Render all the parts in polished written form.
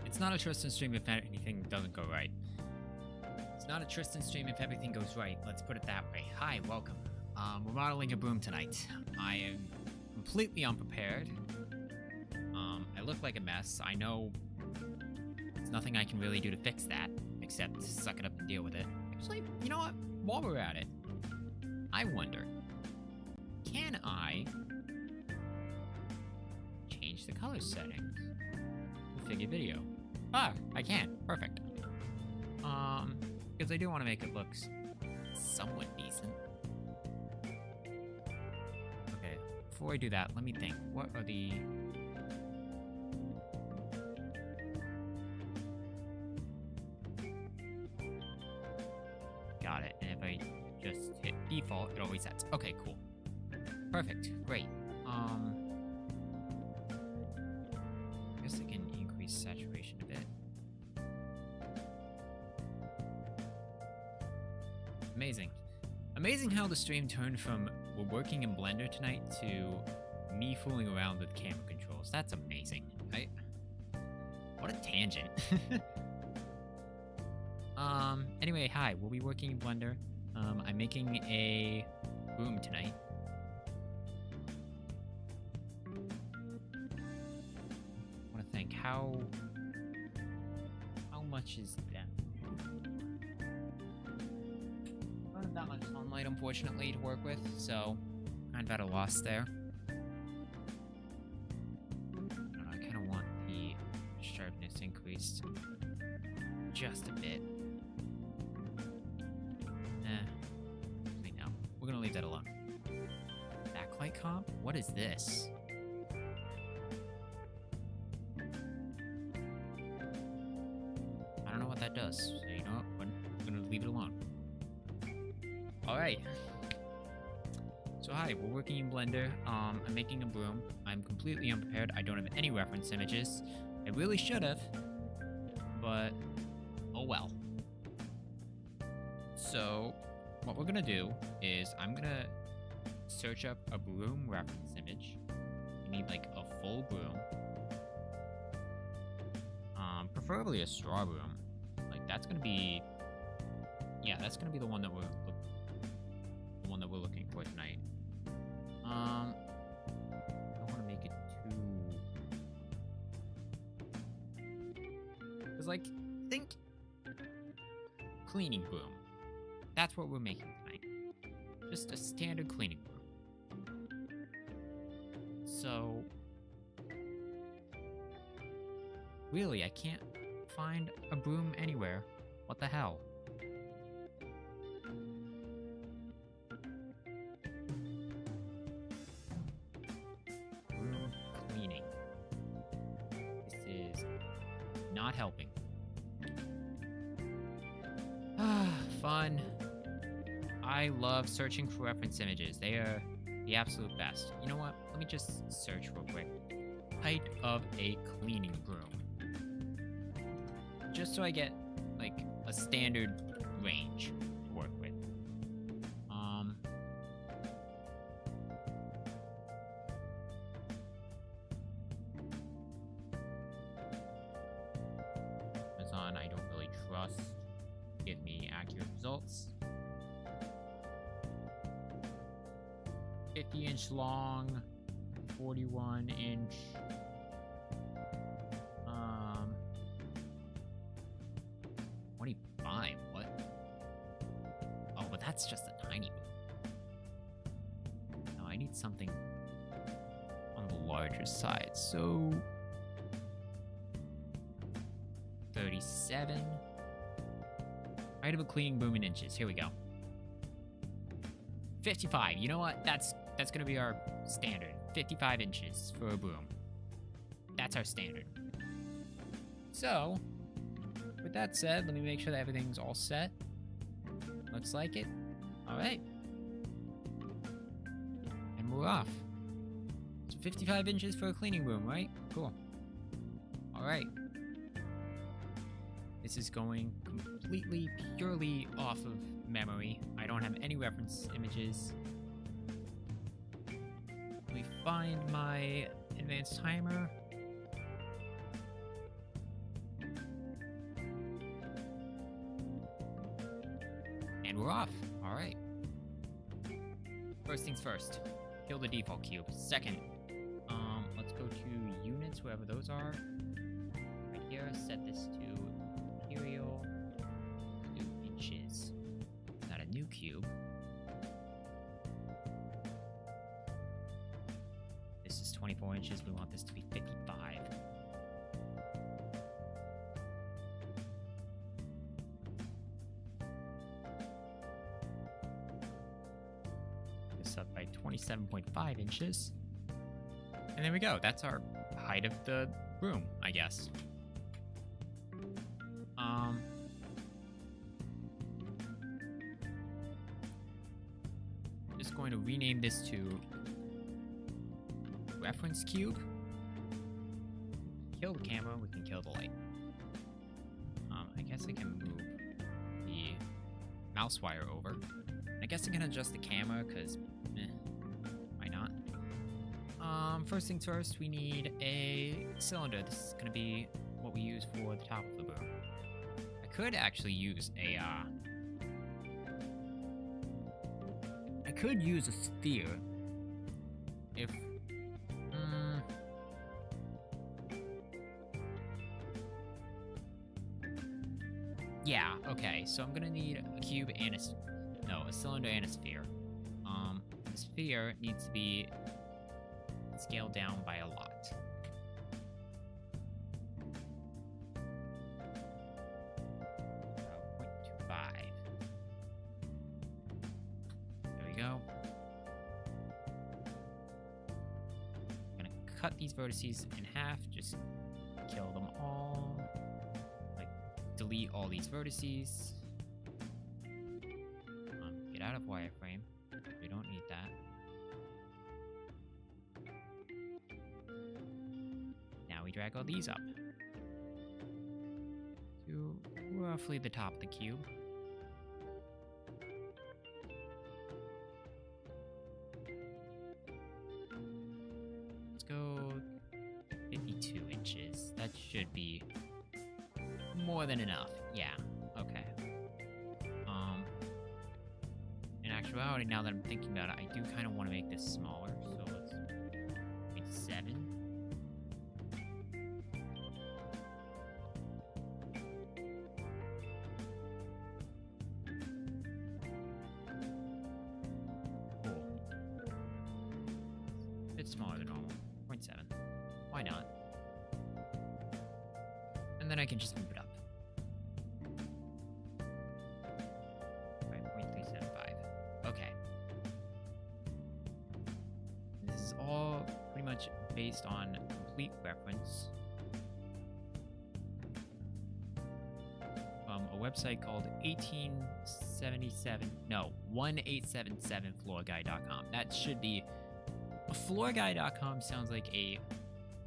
It's not a Tristan stream if anything doesn't go right. It's not a Tristan stream if everything goes right. Let's put it that way. Hi, welcome. We're modeling a broom tonight. I am completely unprepared. I look like a mess. I know there's nothing I can really do to fix that, except suck it up and deal with it. Actually, you know what? While we're at it, I wonder, can I change the color settings to figure video? Ah, I can. Perfect. Because I do want to make it look somewhat decent. Okay, before I do that, let me think. What are the... Got it. And if I just hit default, it always sets. Okay, cool. Perfect. Great. I guess I can increase saturation a bit. Amazing. Amazing how the stream turned from we're working in Blender tonight to me fooling around with camera controls. That's amazing. What a tangent. Anyway, hi. We'll be working in Blender. I'm making a broom tonight. I want to think, how much is that? I don't have that much sunlight, unfortunately, to work with, so kind of at a loss there. I don't know, I kind of want the sharpness increased just a bit. Wait, no. We're gonna leave that alone. Backlight comp? What is this? I don't know what that does, so you know what? We're gonna leave it alone. Alright. So hi, we're working in Blender. I'm making a broom. I'm completely unprepared. I don't have any reference images. I really should have, but oh well. So what we're gonna do is I'm gonna search up a broom reference image. You need like a full broom. Preferably a straw broom. Like that's gonna be, yeah, that's gonna be the one that we're looking for tonight. I don't want to make it too, cause like think cleaning broom. That's what we're making tonight. Just a standard cleaning broom. So really, I can't find a broom anywhere. What the hell? Broom cleaning. This is not helping. Ah, fun. I love searching for reference images. They are the absolute best. You know what? Let me just search real quick. Height of a cleaning broom. Just so I get, like, a standard range to work with. Amazon, I don't really trust. Give me accurate results. 50-inch long, 41-inch. 25. What? Oh, but that's just a tiny one. No, I need something on the larger side. So 37. Height of a cleaning broom in inches. Here we go. 55. You know what? That's gonna be our standard. 55 inches for a broom. That's our standard. So, with that said, let me make sure that everything's all set. Looks like it. Alright. And we're off. So 55 inches for a cleaning broom, right? Cool. Alright. This is going completely, purely off of memory. I don't have any reference images. Let me find my advanced timer. we're off. All right. First things first. Kill the default cube. Second, let's go to units, wherever those are. Right here, set this to imperial to inches. Got a new cube. This is 24 inches. We want this to be 55. This up by 27.5 inches. And there we go. That's our height of the room, I guess. Just going to rename this to reference cube. Kill the camera, we can kill the light. I guess I can move the mouse wire over. I guess I can adjust the camera, because why not? First things first, we need a cylinder. This is going to be what we use for the top of the boom. I could actually use a, I could use a sphere if, yeah, okay, so I'm gonna need a cube and a cylinder and a sphere. The sphere needs to be scaled down by a lot. So 0.25. There we go. I'm gonna cut these vertices in half, just kill them all. Like, delete all these vertices. Get out of wireframe. We don't need that. Now we drag all these up to roughly the top of the cube. Let's go 52 inches. That should be more than enough. Yeah, okay. In actuality, now that I'm thinking about it, I do kind of want to make this smaller, so let's make 7. Cool. It's smaller than normal. 0.7. Why not? And then I can just move it up. Okay. This is all pretty much based on complete reference from a website called 1877floorguy.com. That should be floorguy.com. Sounds like a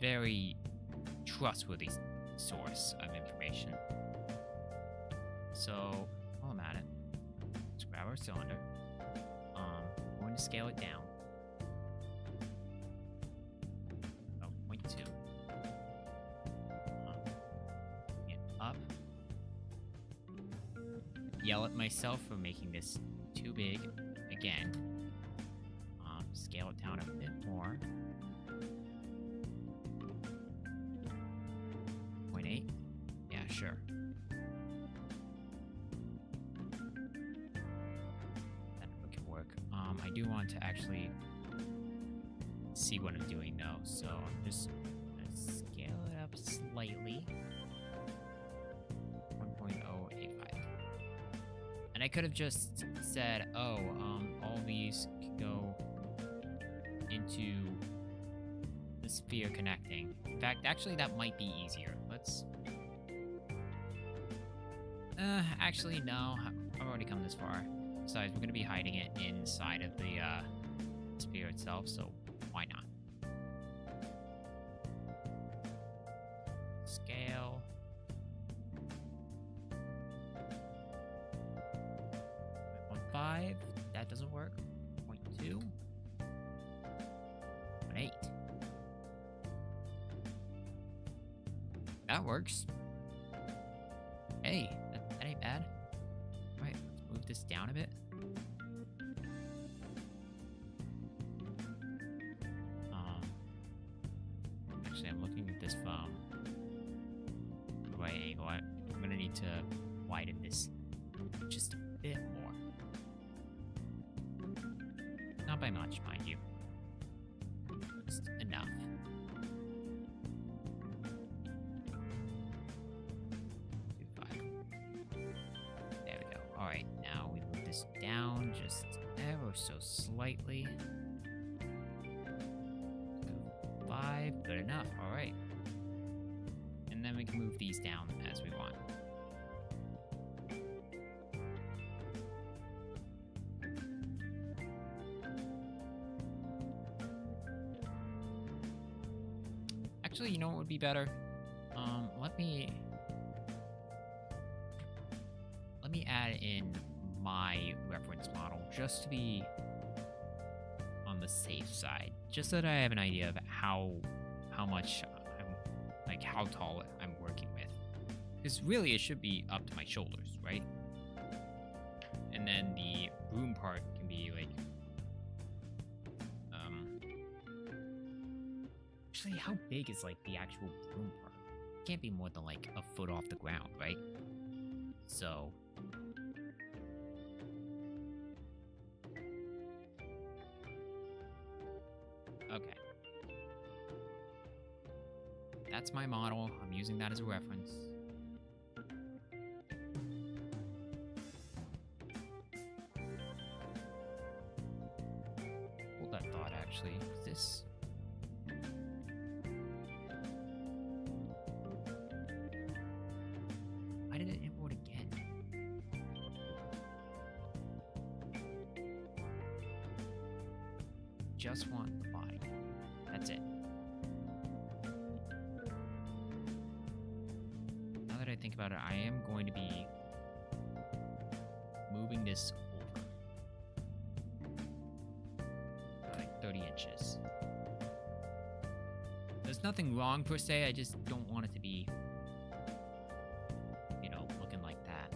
very trustworthy source of information. So while I'm at it, let's grab our cylinder. We're going to scale it down. 0.2. And up. Yell at myself for making this too big again. Scale it down a bit more. 0.8. Yeah, sure. I do want to actually see what I'm doing though, so I'm just gonna scale it up slightly. 1.085. And I could have just said, oh, all these can go into the sphere connecting. In fact, actually that might be easier. Let's actually no, I've already come this far. Besides, we're going to be hiding it inside of the sphere itself, so why not? Scale. 0.15. That doesn't work. 0.2. 0.8. That works. Hey, that ain't bad. Right, let's move this down a bit? Actually, I'm looking at this from the right angle. I'm gonna need to widen this just a bit more. Not by much, mind you. Just enough. There we go. Alright, now we move this down just ever so slightly. 5, good enough. Alright. And then we can move these down as we want. Actually, you know what would be better? Let me add in my reference model just to be on the safe side, just so that I have an idea of how much how tall I'm working with. Because really, it should be up to my shoulders, right? And then the broom part can be like actually, how big is like the actual broom part? It can't be more than like a foot off the ground, right? So okay. That's my model. I'm using that as a reference. Hold that thought, actually. Is this... Why did it import again? Just want the body. That's it. Now that I think about it, I am going to be moving this over like 30 inches. There's nothing wrong per se, I just don't want it to be, you know, looking like that.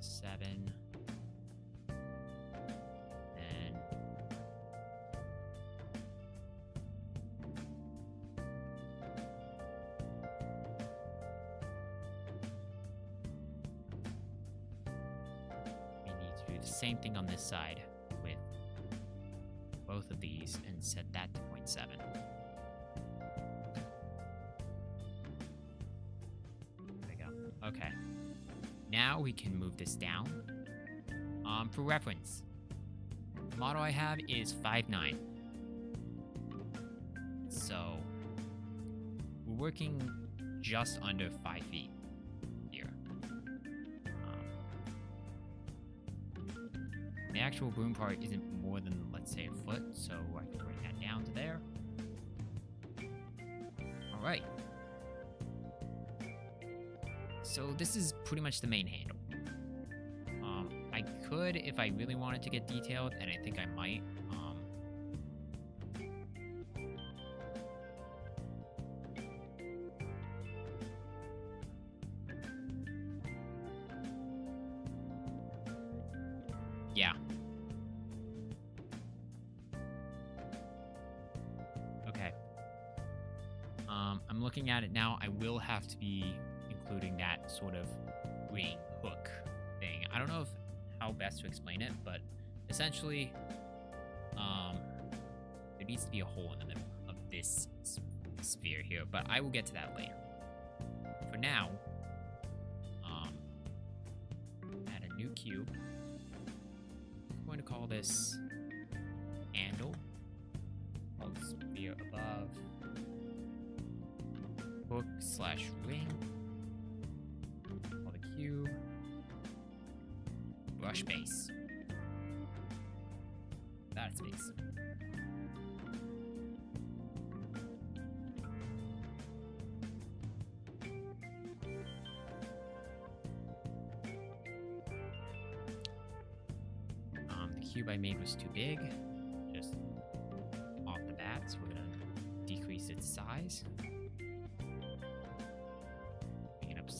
Seven. And we need to do the same thing on this side with both of these and set that to 0.7. There we go. Okay. Now we can move this down. For reference, the model I have is 5'9". So we're working just under 5 feet here. The actual broom part isn't more than, let's say, a foot, so I can bring that down to there. All right. So this is pretty much the main handle. I could, if I really wanted to get detailed, and I think I might, yeah. Okay. I'm looking at it now. I will have to be including that sort of ring hook thing. I don't know how best to explain it, but essentially, there needs to be a hole in the middle of this sphere here, but I will get to that later. For now, add a new cube. I'm going to call this handle. Call the sphere above. Hook / ring. Call the cube. Brush base. That's base. The cube I made was too big, just off the bat, so we're gonna decrease its size.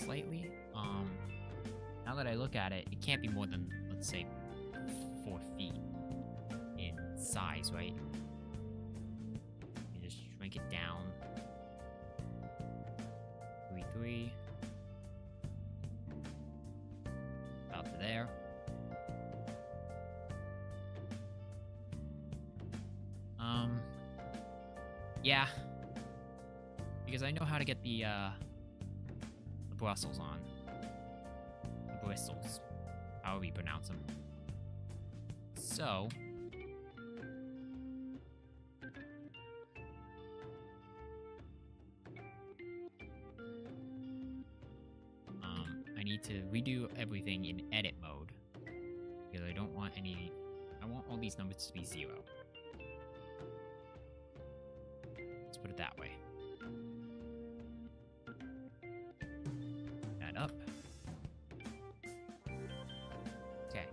slightly. Now that I look at it, it can't be more than, let's say, 4 feet in size, right? You just shrink it down. 3. About to there. Yeah. Because I know how to get the Brussels on. The bristles. However you pronounce them. So... I need to redo everything in edit mode. Because I don't want any... I want all these numbers to be 0. Let's put it that way. Add up. Okay.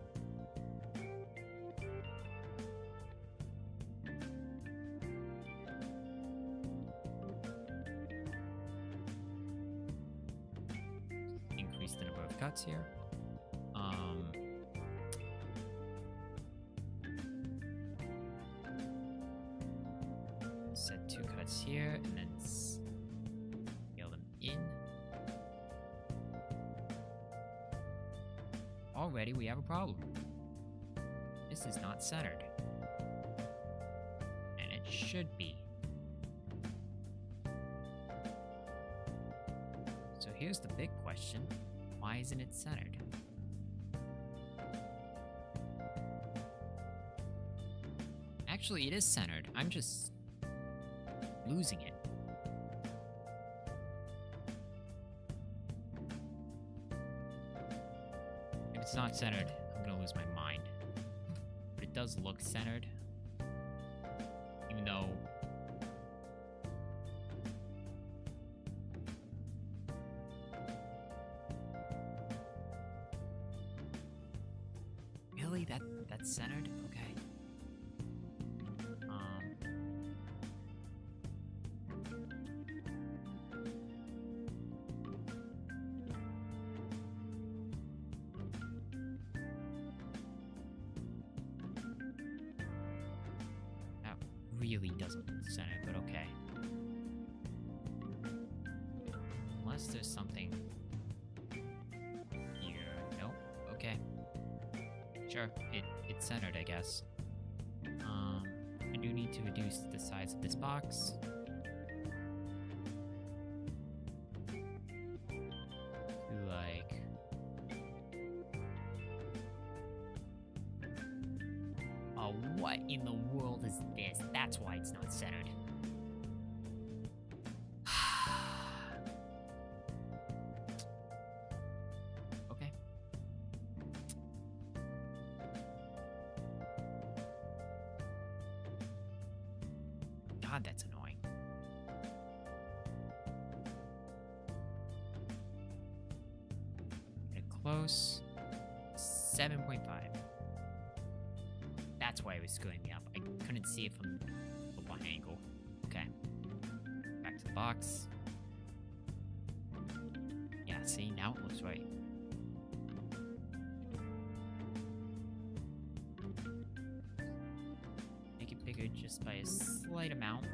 Increase the number of cuts here. Set 2 cuts here and then scale them in. Already we have a problem. This is not centered. And it should be. So here's the big question. Why isn't it centered? Actually, it is centered. I'm just losing it. If it's not centered, I'm gonna lose my mind. But it does look centered. Even though... Really? That's centered? Okay. Really doesn't look centered, but okay. Unless there's something here. Nope. Okay. Sure, it's centered, I guess. I do need to reduce the size of this box. To like... Oh, what in the world is this? That's why it's not centered. Okay. God, that's annoying. Get it close. 7.5. That's why it was screwing me up. I couldn't see it from the one angle. Okay. Back to the box. Yeah, see, now it looks right. Make it bigger just by a slight amount.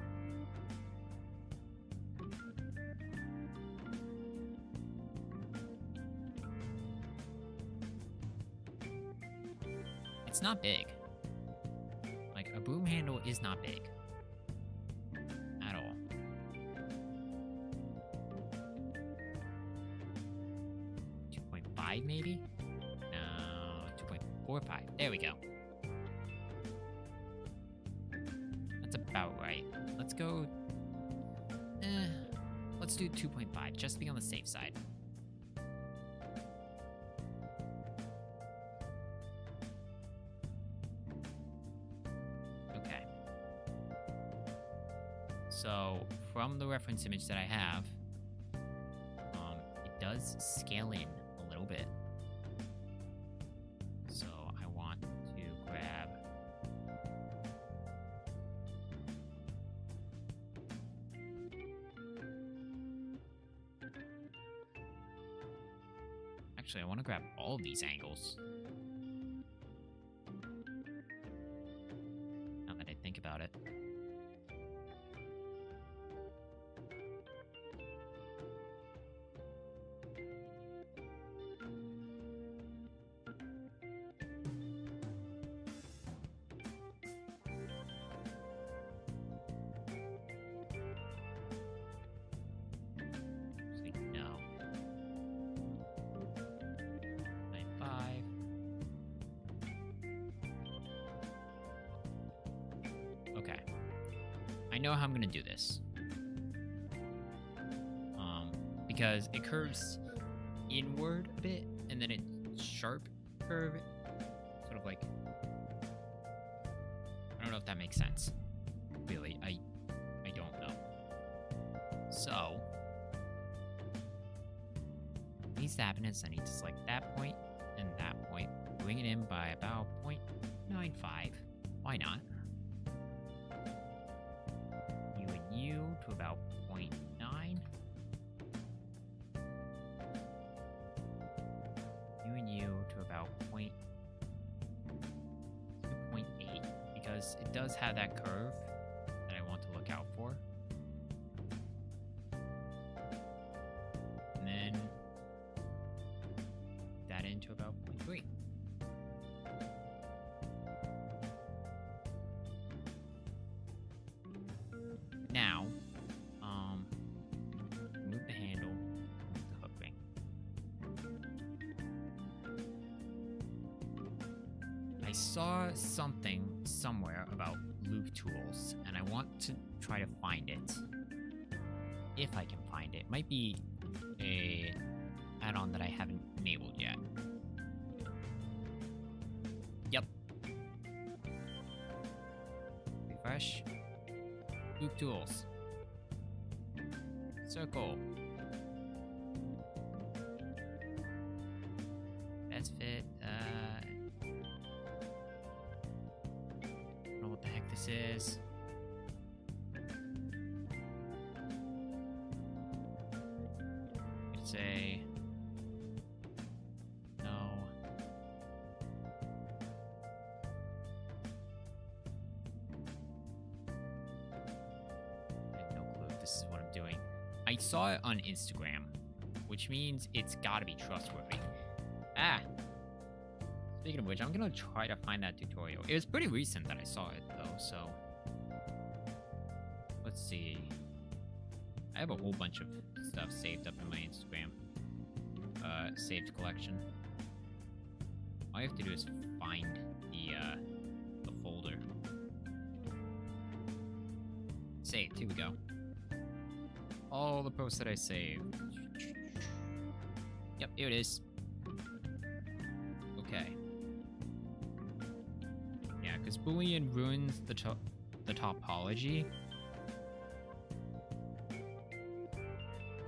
It's not big. Like, a broom handle is not big. At all. .5 maybe? No, 2.45. There we go. That's about right. Let's go... let's do 2.5, just to be on the safe side. Okay. So, from the reference image that I have, it does scale in a little bit. So, I want to grab... Actually, I want to grab all of these angles. Now that I think about it. Okay. I know how I'm gonna do this. Because it curves inward a bit, and then it's sharp curve. Sort of like... I don't know if that makes sense. Really, I don't know. So... what needs to happen is I need to select that point and that point. Bring it in by about 0.95. Why not? U to about 0.9. U and U to about 2.8, because it does have that curve that I want to look out for. And then that into about 0.3. Now, move the handle, move the hook ring. I saw something somewhere about loop tools, and I want to try to find it. If I can find it. Might be a add-on that I haven't enabled yet. Yep. Refresh. Loop tools. Circle. Best fit. Don't know what the heck this is. It's a... no. This is what I'm doing. I saw it on Instagram, which means it's gotta be trustworthy. Ah! Speaking of which, I'm gonna try to find that tutorial. It was pretty recent that I saw it, though, so... let's see. I have a whole bunch of stuff saved up in my Instagram. Saved collection. All I have to do is find the folder. Saved, here we go. All the posts that I saved. Yep, here it is. Okay. Yeah, because Boolean ruins the topology.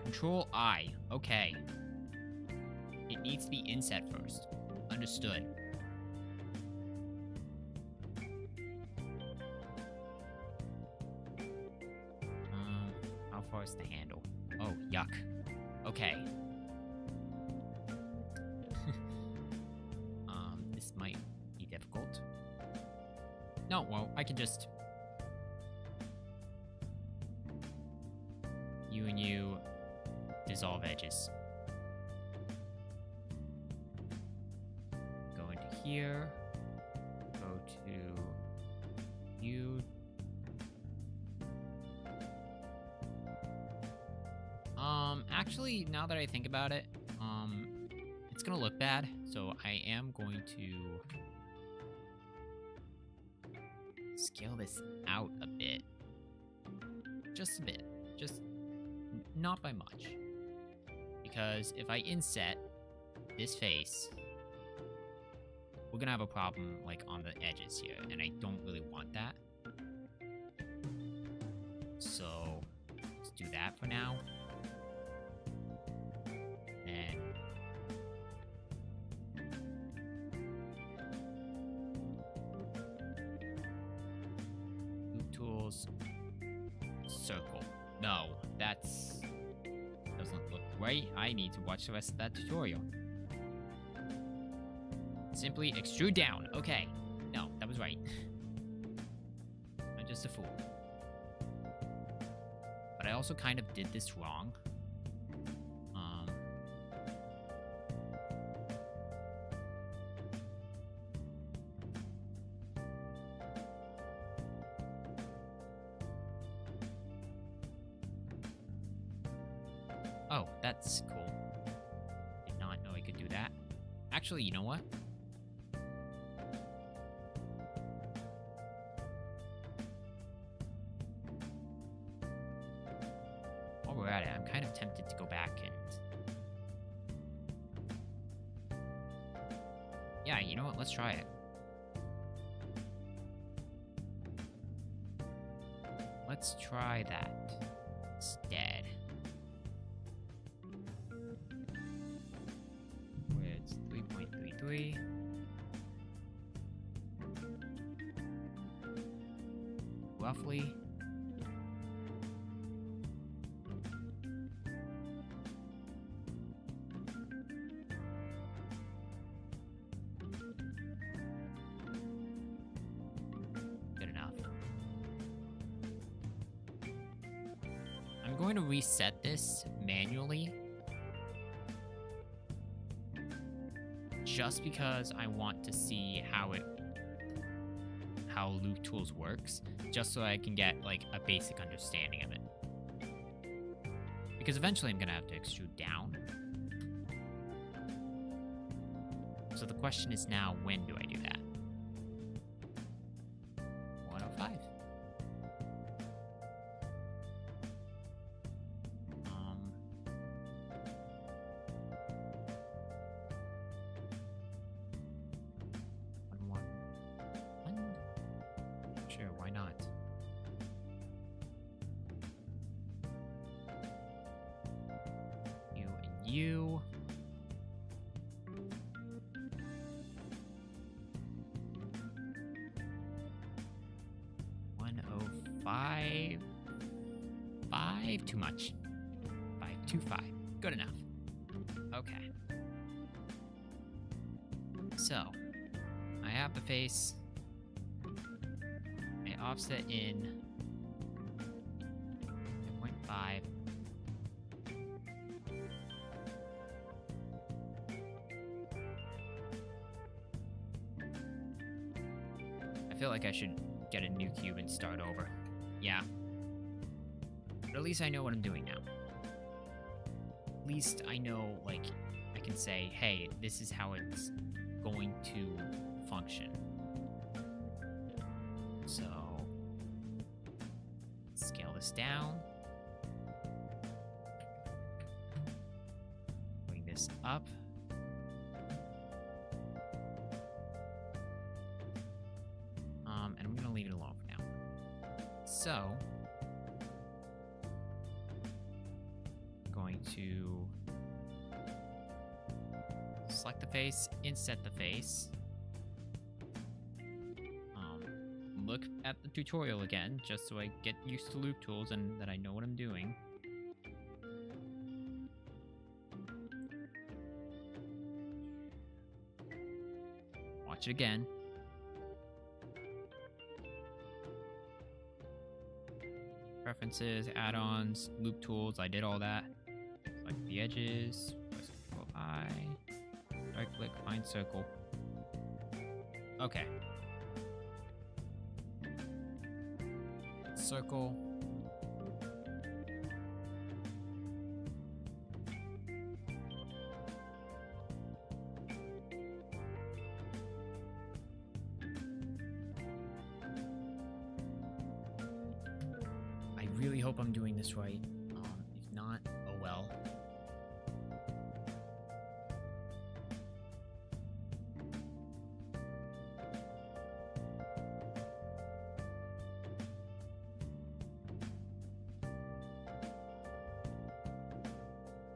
Control I. Okay. It needs to be inset first. Understood. How far is the handle? Oh, yuck. Okay. This might be difficult. No, well, I can just... U and U dissolve edges. Go into here. Go to U. Actually, now that I think about it, it's gonna look bad, so I am going to scale this out a bit. Just a bit. Just not by much. Because if I inset this face, we're gonna have a problem, like, on the edges here, and I don't really want that. So, let's do that for now. And loop tools, circle. No, that's doesn't look right. I need to watch the rest of that tutorial. Simply extrude down. Okay. No, that was right. I'm just a fool. But I also kind of did this wrong. Oh, that's cool. Did not know I could do that. Actually, you know what? While we're at it, I'm kind of tempted to go back and... Yeah, you know what? Let's try it. Let's try that instead. Where it's 3.33. Roughly. Good enough. I'm going to reset this manually. Just because I want to see how Loop Tools works, just so I can get like a basic understanding of it. Because eventually I'm gonna have to extrude down. So the question is now, when do I do that? 105. Sure, why not? You and you. $105. 5 too much. 525. Good enough. Okay. So I have the face. Offset in 0.5. I feel like I should get a new cube and start over. Yeah. But at least I know what I'm doing now. At least I know, like, I can say, hey, this is how it's going to function. So, scale this down. Bring this up. And I'm gonna leave it alone for now. So, I'm going to select the face, inset the face. Look at the tutorial again, just so I get used to Loop Tools and that I know what I'm doing. Watch it again. Preferences, add-ons, Loop Tools, I did all that. Select the edges, press Control I, right click, find circle. Okay. Circle. I really hope I'm doing this right. If not, oh well.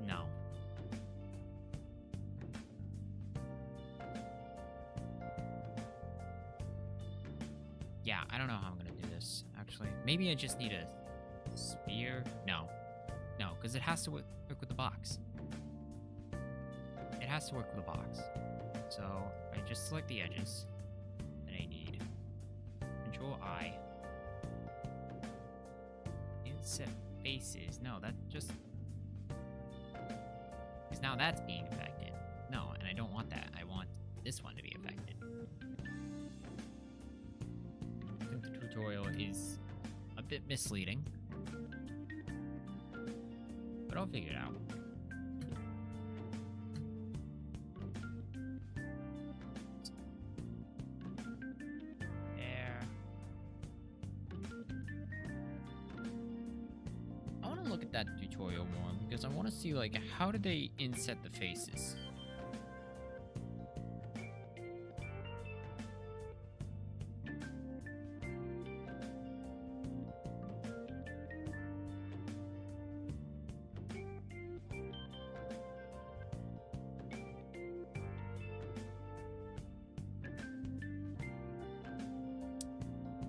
No. Yeah, I don't know how I'm gonna do this, actually. Maybe I just need a sphere? No. No, because it has to work with the box. It has to work with the box. So, Alright, just select the edges that I need. Control I. Inset faces. No, that just... Because now that's being affected. No, and I don't want that. I want this one to be affected. I think the tutorial is a bit misleading. But I'll figure it out. There. I want to look at that tutorial more because I want to see, like, how do they inset the faces?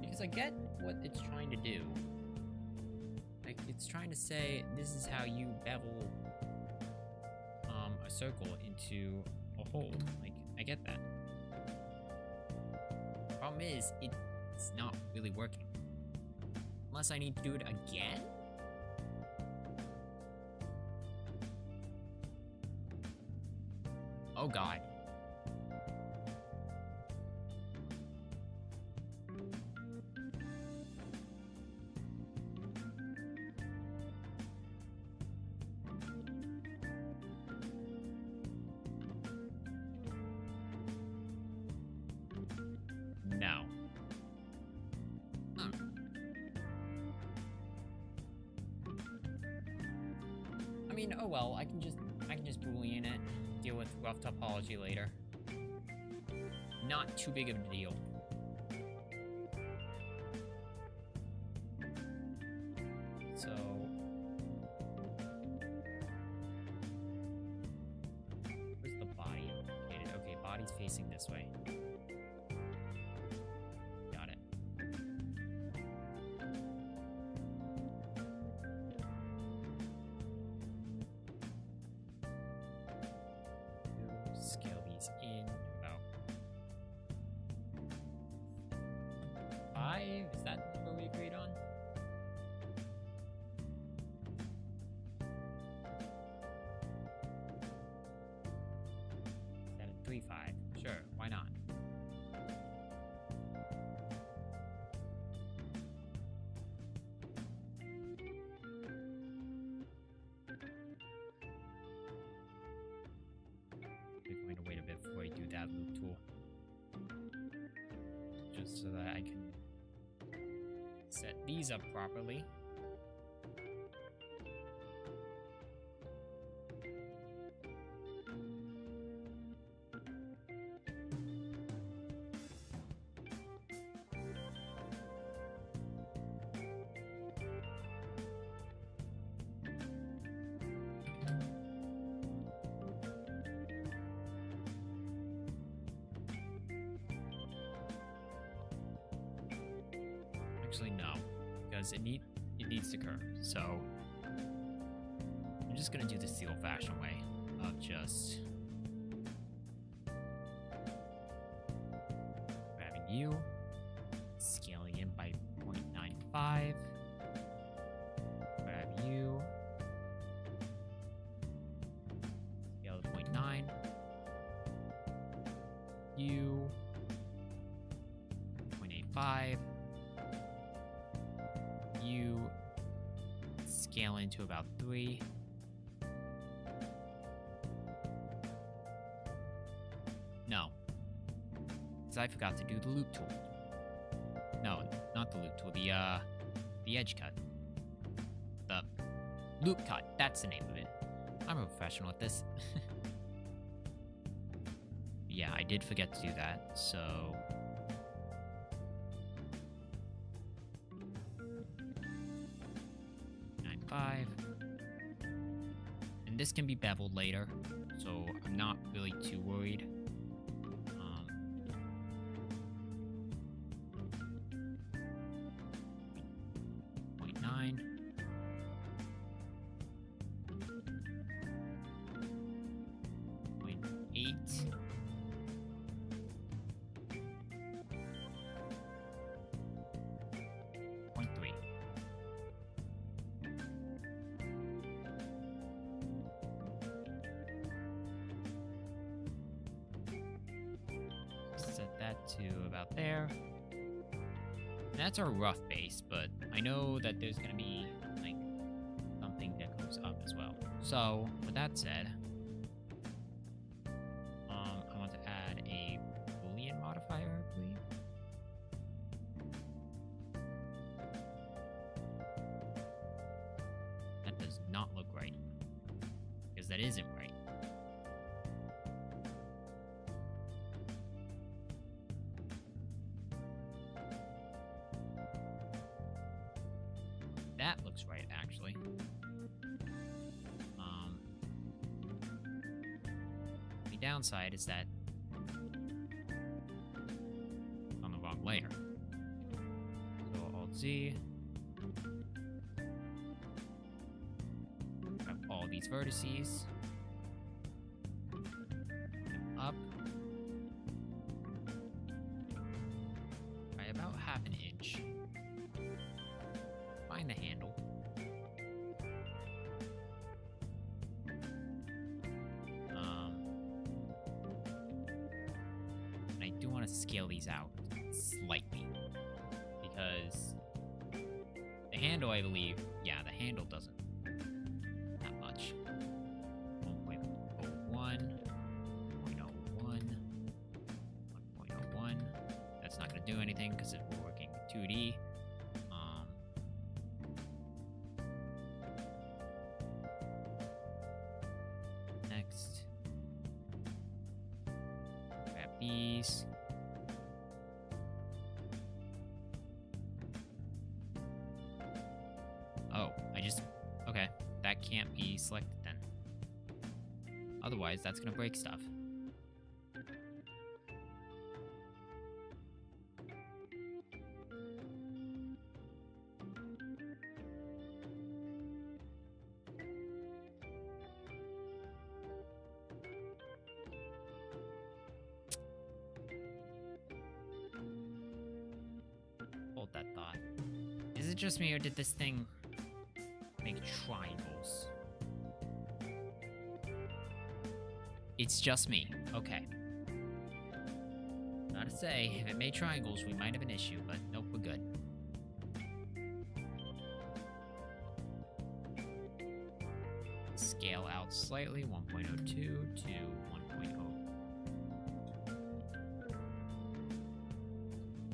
Because I get what it's trying to do. Like, it's trying to say, this is how you bevel a circle into a hole. Like, I get that. Problem is, it's not really working. Unless I need to do it again? Oh god. No. I mean, oh well, I can just Boolean it, deal with rough topology later. Not too big of a deal. So where's the body located? Okay, body's facing this way. Got it. Scale these in about 5. Is that the number we agreed on? Is that a 3, 5? Sure, why not? We're going to wait a bit before I do that loop tool. Just so that I can set these up properly. Actually, no, because it needs to curve. So I'm just gonna do this the old-fashioned way of just grabbing you, scaling in by 0.95, grab you, scale to 0.9, you, 0.85. You scale into about 3. No, because I forgot to do the loop tool. No, not the loop tool. The edge cut. The loop cut. That's the name of it. I'm a professional at this. Yeah, I did forget to do that. So. 5. And this can be beveled later, so I'm not really too worried. 0.9. .8. that to about there. And that's our rough base, but I know that there's gonna be like something that goes up as well. So with that said, I want to add a Boolean modifier, I believe. That does not look right, because that isn't right. That looks right, actually. The downside is that it's on the wrong layer. So Alt-Z. Grab all these vertices. Put them up. By about half an inch. Find the handle. And I do want to scale these out slightly because the handle, I believe, yeah, the handle doesn't that much. 1.01, 1.01, 1.01. That's not going to do anything because we're working with 2D. Next, grab these. Oh, okay, that can't be selected then. Otherwise, that's gonna break stuff. Hold that thought. Is it just me, or did this thing make triangles? It's just me. Okay. Not to say, if it made triangles, we might have an issue, but nope, we're good. Scale out slightly, 1.02 to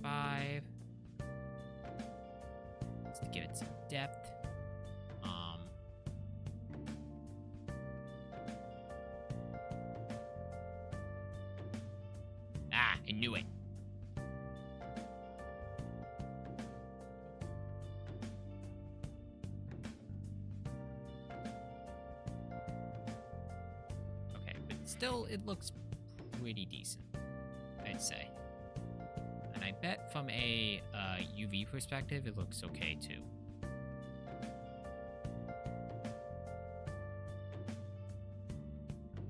1.05. Just to give it some depth. I knew it. Okay, but still, it looks pretty decent, I'd say. And I bet from a UV perspective, it looks okay too.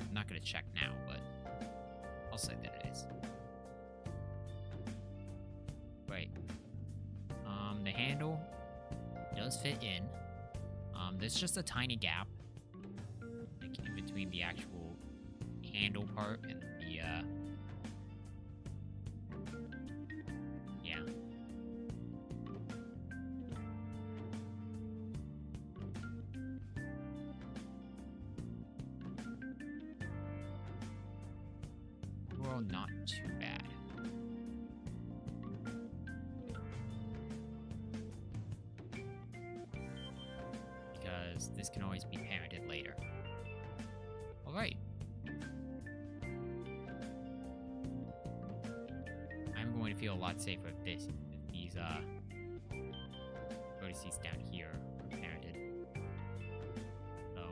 I'm not gonna check now, but I'll say that it is. Right. The handle does fit in. There's just a tiny gap, like in between the actual handle part and the yeah. Overall, not too bad. Because this can always be parented later. Alright. I'm going to feel a lot safer if these vertices down here are parented. So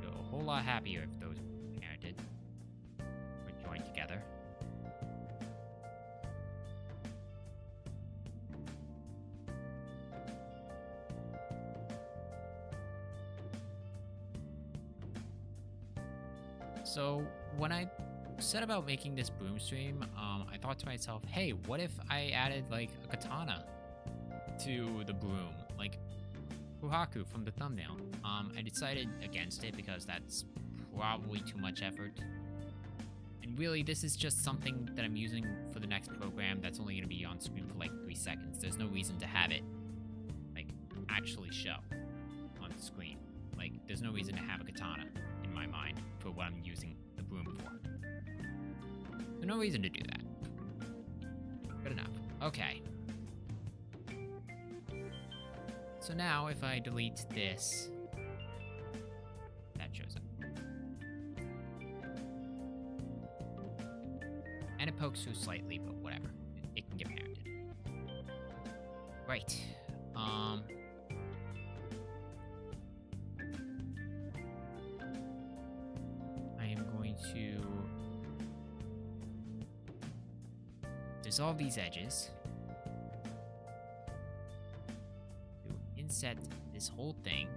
feel a whole lot happier if those were parented or joined together. So when I set about making this Broom stream, I thought to myself, hey, what if I added like a katana to the Broom, like Fuhaku from the thumbnail? I decided against it because that's probably too much effort. And really, this is just something that I'm using for the next program that's only going to be on screen for like 3 seconds. There's no reason to have it, like, actually show on screen. Like, there's no reason to have a katana, in my mind, for what I'm using the broom for. There's no reason to do that. Good enough. Okay. So now, if I delete this, that shows up. And it pokes through slightly, but whatever. It can get parented. Right. I am going to dissolve these edges to inset this whole thing.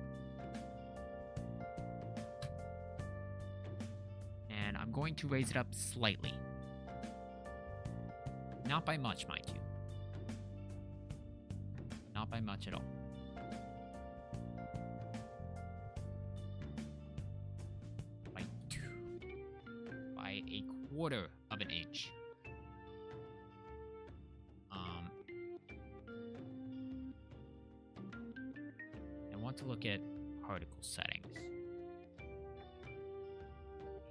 And I'm going to raise it up slightly. Not by much, mind you. Not by much at all. By a quarter of an inch. I want to look at particle settings.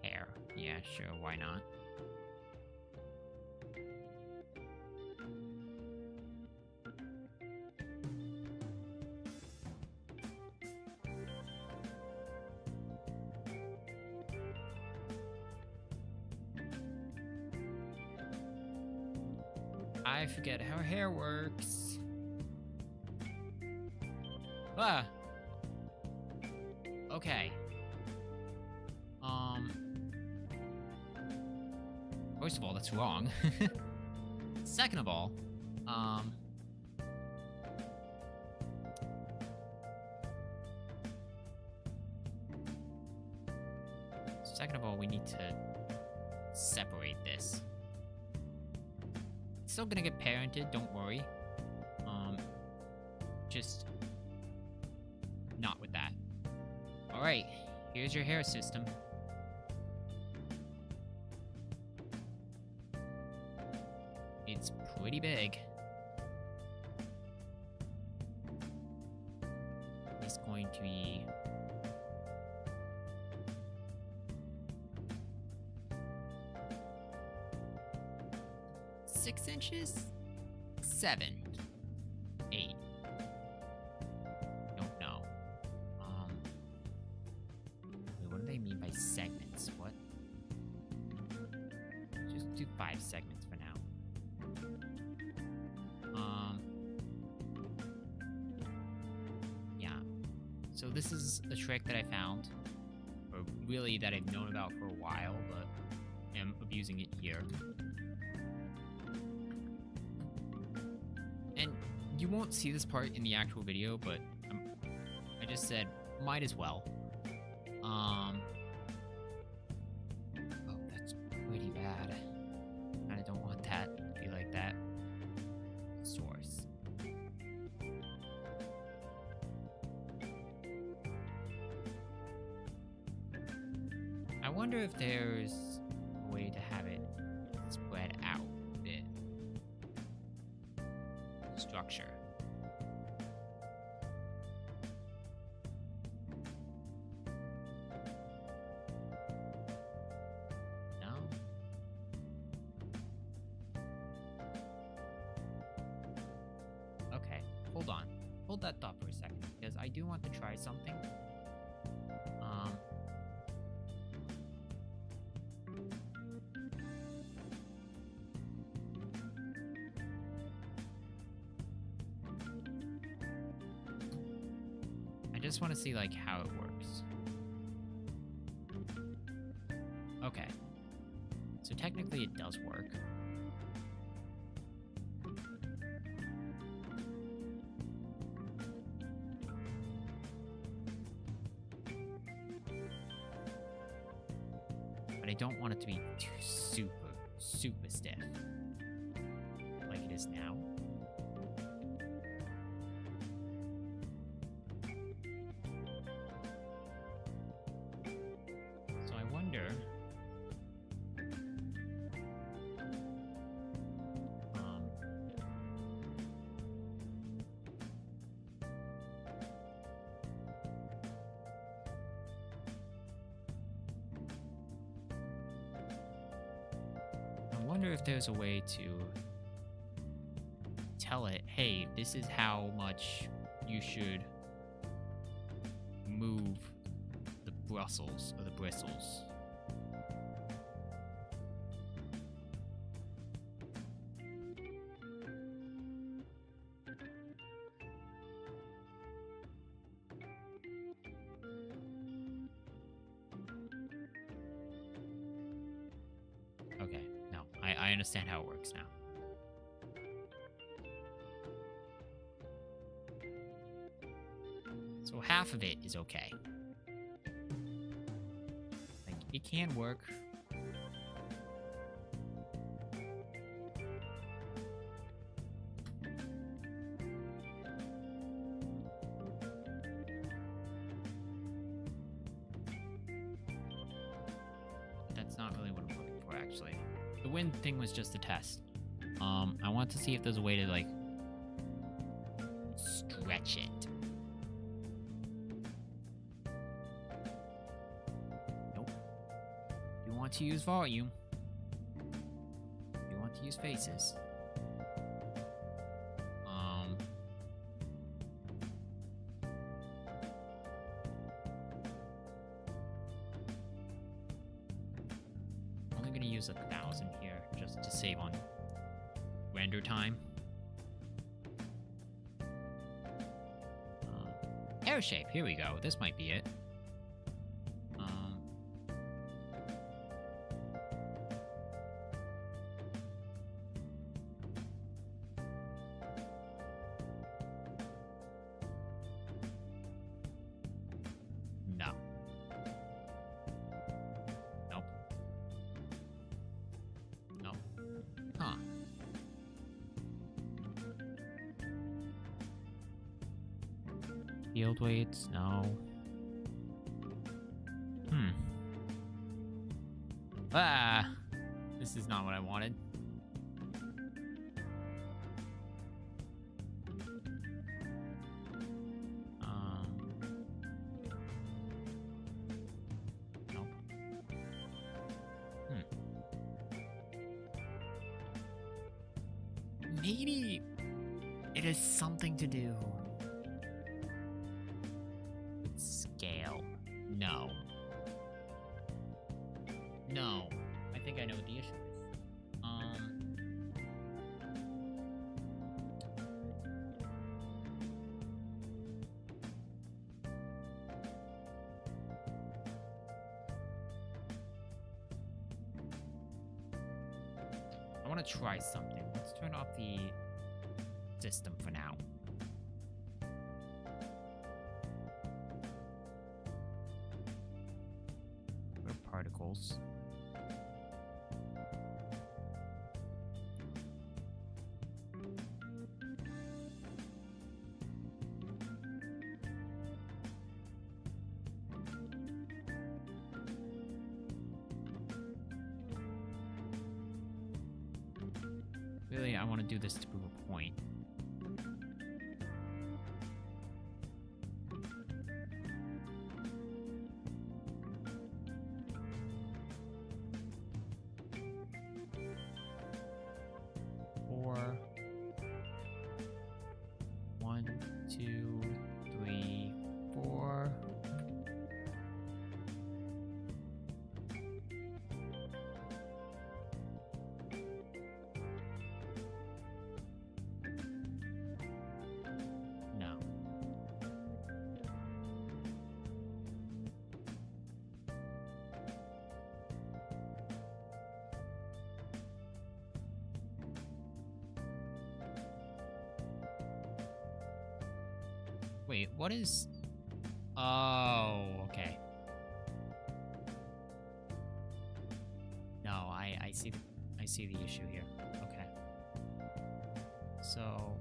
Hair. Yeah, sure, why not? I forget how hair works. Ah. Okay. First of all, that's wrong. Second of all, we need to separate this. It's still gonna get parented, don't worry. Just not with that. Alright, here's your hair system. It's pretty big. It's going to be six inches? 7. 8. Don't know. Wait, what do they mean by segments? What? Just do 5 segments for now. Yeah. So this is a trick that I found, or really that I've known about for a while, but am abusing it here. And you won't see this part in the actual video, but I just said, might as well. Oh, that's pretty bad. I don't want that to be like that. Source. I wonder if there's a way to have it spread out a bit. Structure. No? Okay, hold on. Hold that thought for a second, because I do want to try something. I just want to see like how it works. Okay. So technically it does work. But I don't want it to be too super stiff. Like it is now. wonder if there's a way to tell it, hey, this is how much you should move the bristles or the bristles. Okay, no, I understand how it works now. So half of it is okay. Like, it can work. That's not really what I'm looking for, actually. The wind thing was just a test. I want to see if there's a way to, like, stretch it. To use volume. You want to use faces. Only gonna use 1,000 here just to save on render time. Hair shape, here we go. This might be it. Field weights, no. Ah, this is not what I wanted. Nope. Maybe it has something to do. Scale. No. No. I think I know what the issue is. I want to try something. Let's turn off the system for now. Particles. Really, I want to do this to prove a point. Wait, what is... Oh, okay. No, I see the issue here. Okay. So...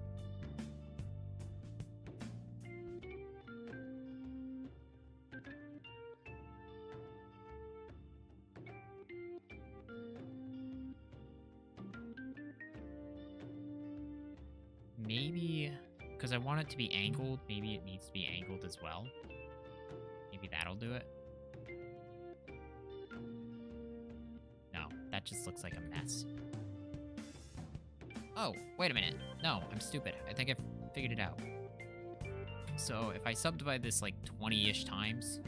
maybe... because I want it to be angled, maybe it needs to be angled as well. Maybe that'll do it. No, that just looks like a mess. Oh, wait a minute. No, I'm stupid. I think I figured it out. So if I subdivide this like 20-ish times...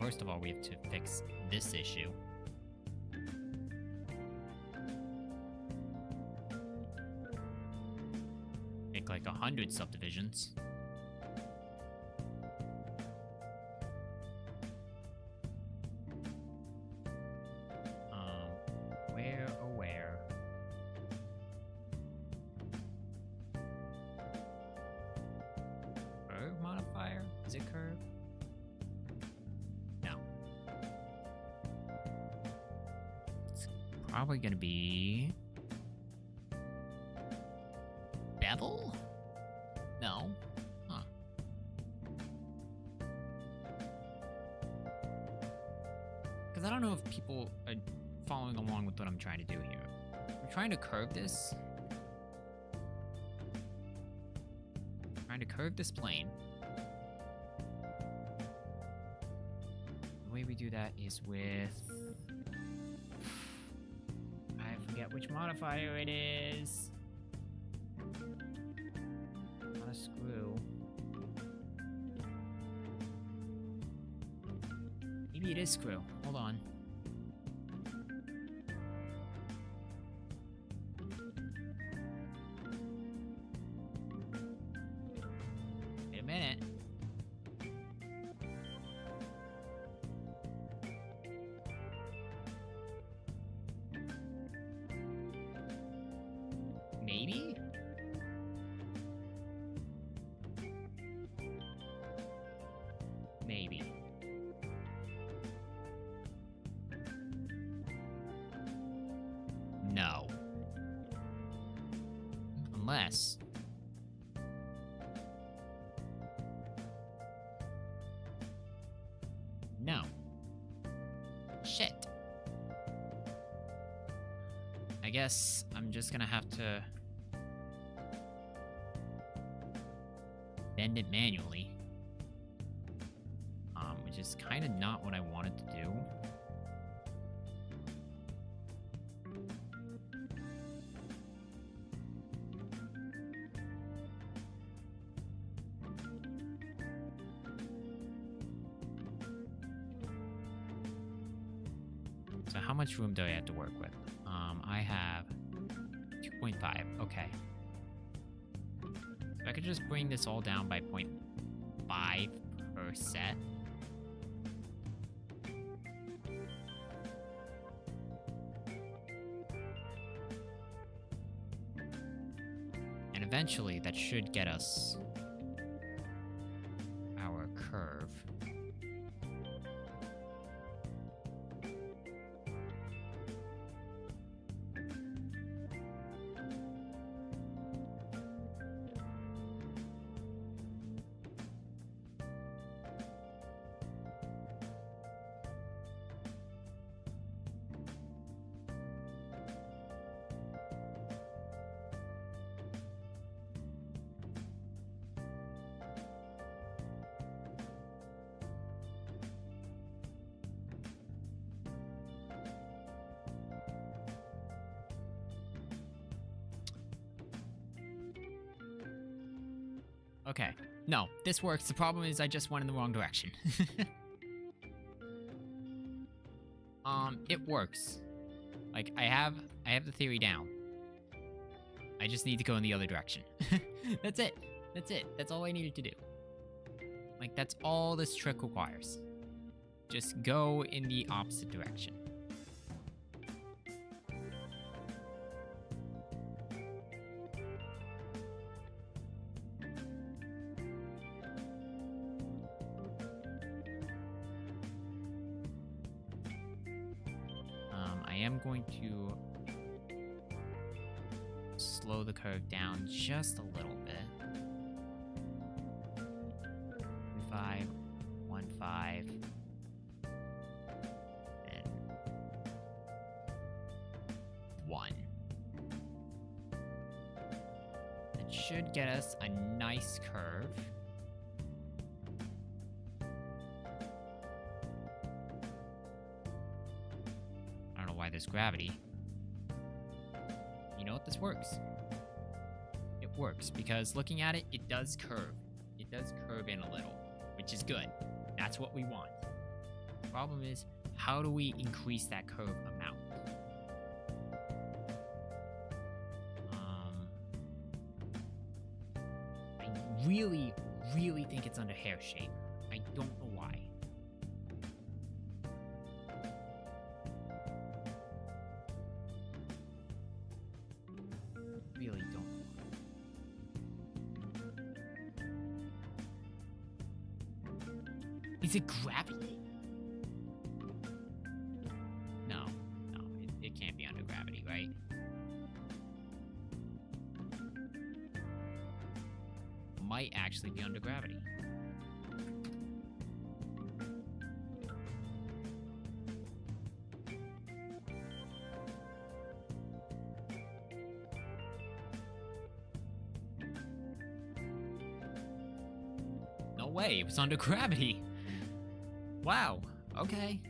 First of all, we have to fix this issue. Make like 100 subdivisions. Where? Curve modifier? Is it curve? No. It's probably gonna be bevel? No. Huh. Because I don't know if people are following along with what I'm trying to do here. I'm trying to curve this. Trying to curve this plane. The way we do that is with... I forget which modifier it is. Not a screw. Maybe it is screw. Hold on. Wait a minute. Maybe? Maybe. No. Unless... No. Shit. I guess I'm just gonna have to bend it manually. Which is kind of not what I wanted to do. So how much room do I have to work with? I have 2.5. Okay. So I could just bring this all down by 0.5 per set. And eventually that should get us our curve. Okay. No, this works. The problem is I just went in the wrong direction. It works. Like, I have the theory down. I just need to go in the other direction. That's it. That's it. That's all I needed to do. Like, that's all this trick requires. Just go in the opposite direction. I am going to slow the curve down just a little bit. 5, 1, 5, and 1. It should get us a nice curve. there's gravity. You know what? This works. It works because looking at it, it does curve. It does curve in a little, which is good. That's what we want. The problem is, how do we increase that curve amount? I really think it's under hair shape. I don't know why. Really don't know why. Is it gravity? No, it can't be under gravity, right? Might actually be under gravity. No way, it was under gravity. Wow, okay.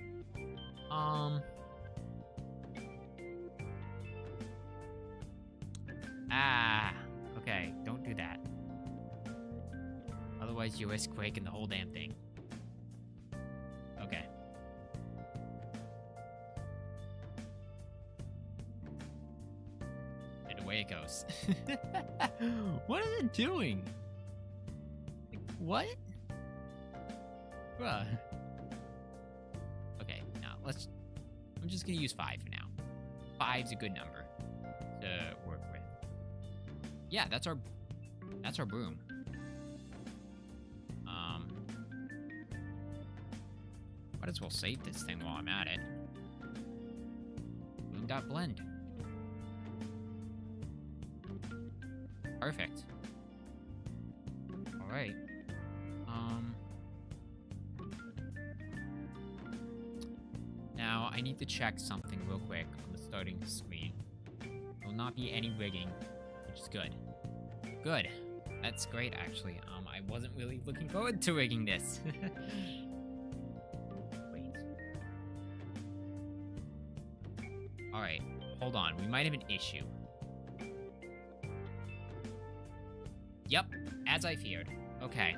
Okay, don't do that. Otherwise, you risk breaking the whole damn thing. Okay. And away it goes. What is it doing? Like, what? Bruh. Okay, now I'm just gonna use 5 for now. 5's a good number to work with. Yeah, that's our broom. Might as well save this thing while I'm at it. Bloom.blend. Perfect. Alright. Now I need to check something real quick on the starting screen. There will not be any rigging, which is good. Good. That's great, actually. I wasn't really looking forward to rigging this. Wait. Alright, hold on. We might have an issue. Yep, as I feared. Okay.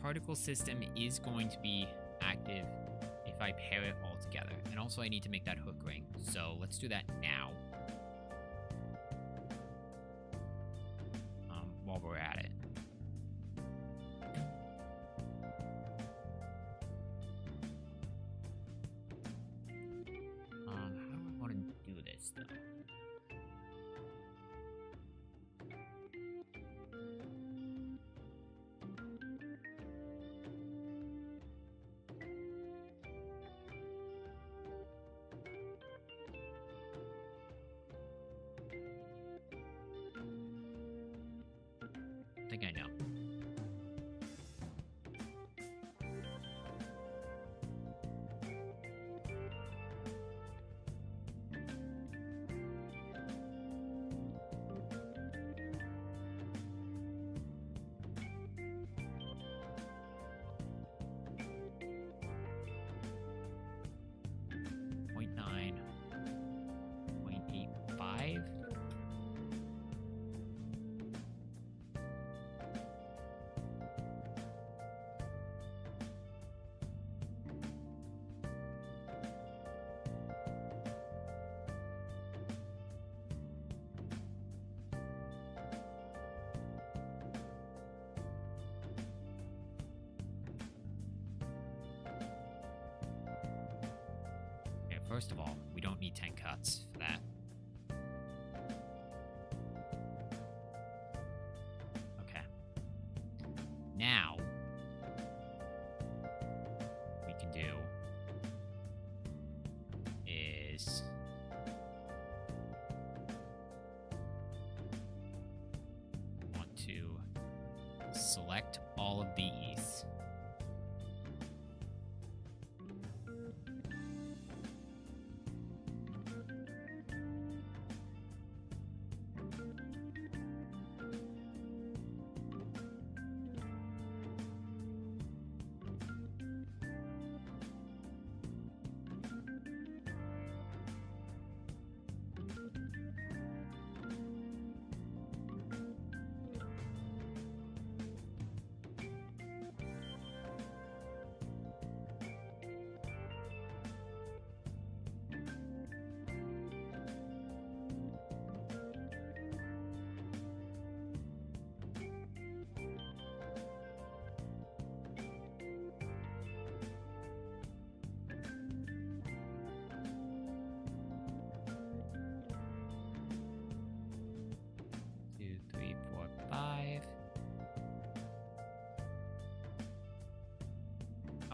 Particle system is going to be active if I pair it all together. And also I need to make that hook ring. So let's do that now. While we're at it. How do I want to do this though? I think I know. Point 9, 0.85. First of all, we don't need 10 cuts for that. Okay. Now, what we can do is want to select all of these.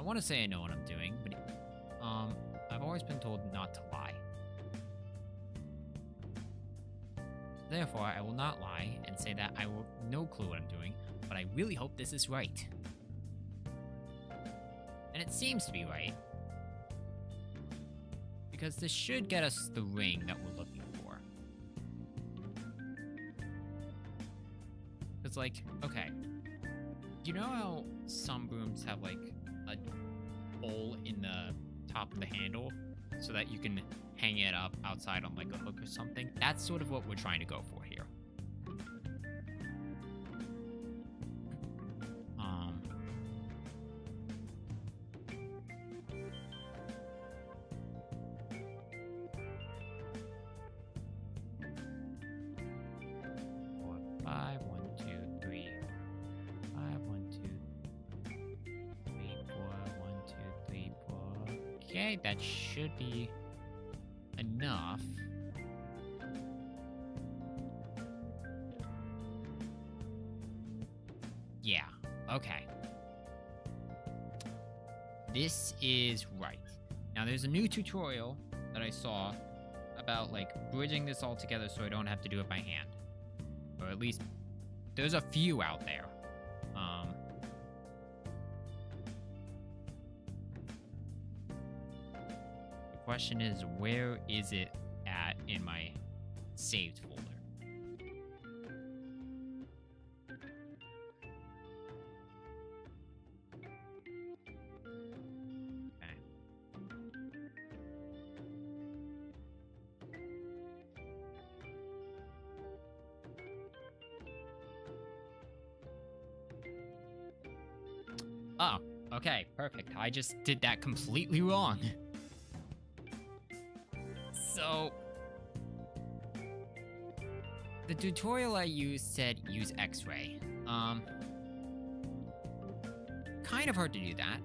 I want to say I know what I'm doing, but I've always been told not to lie. Therefore, I will not lie and say that I will no clue what I'm doing, but I really hope this is right. And it seems to be right. Because this should get us the ring that we're looking for. It's like, okay. You know how some brooms have like a hole in the top of the handle so that you can hang it up outside on like a hook or something? That's sort of what we're trying to go for here. Okay, that should be enough. Yeah, okay. This is right. Now, there's a new tutorial that I saw about, like, bridging this all together so I don't have to do it by hand. Or at least, there's a few out there. The question is, where is it at in my saved folder? Oh, okay, perfect. I just did that completely wrong. So, the tutorial I used said use X-ray. Kind of hard to do that.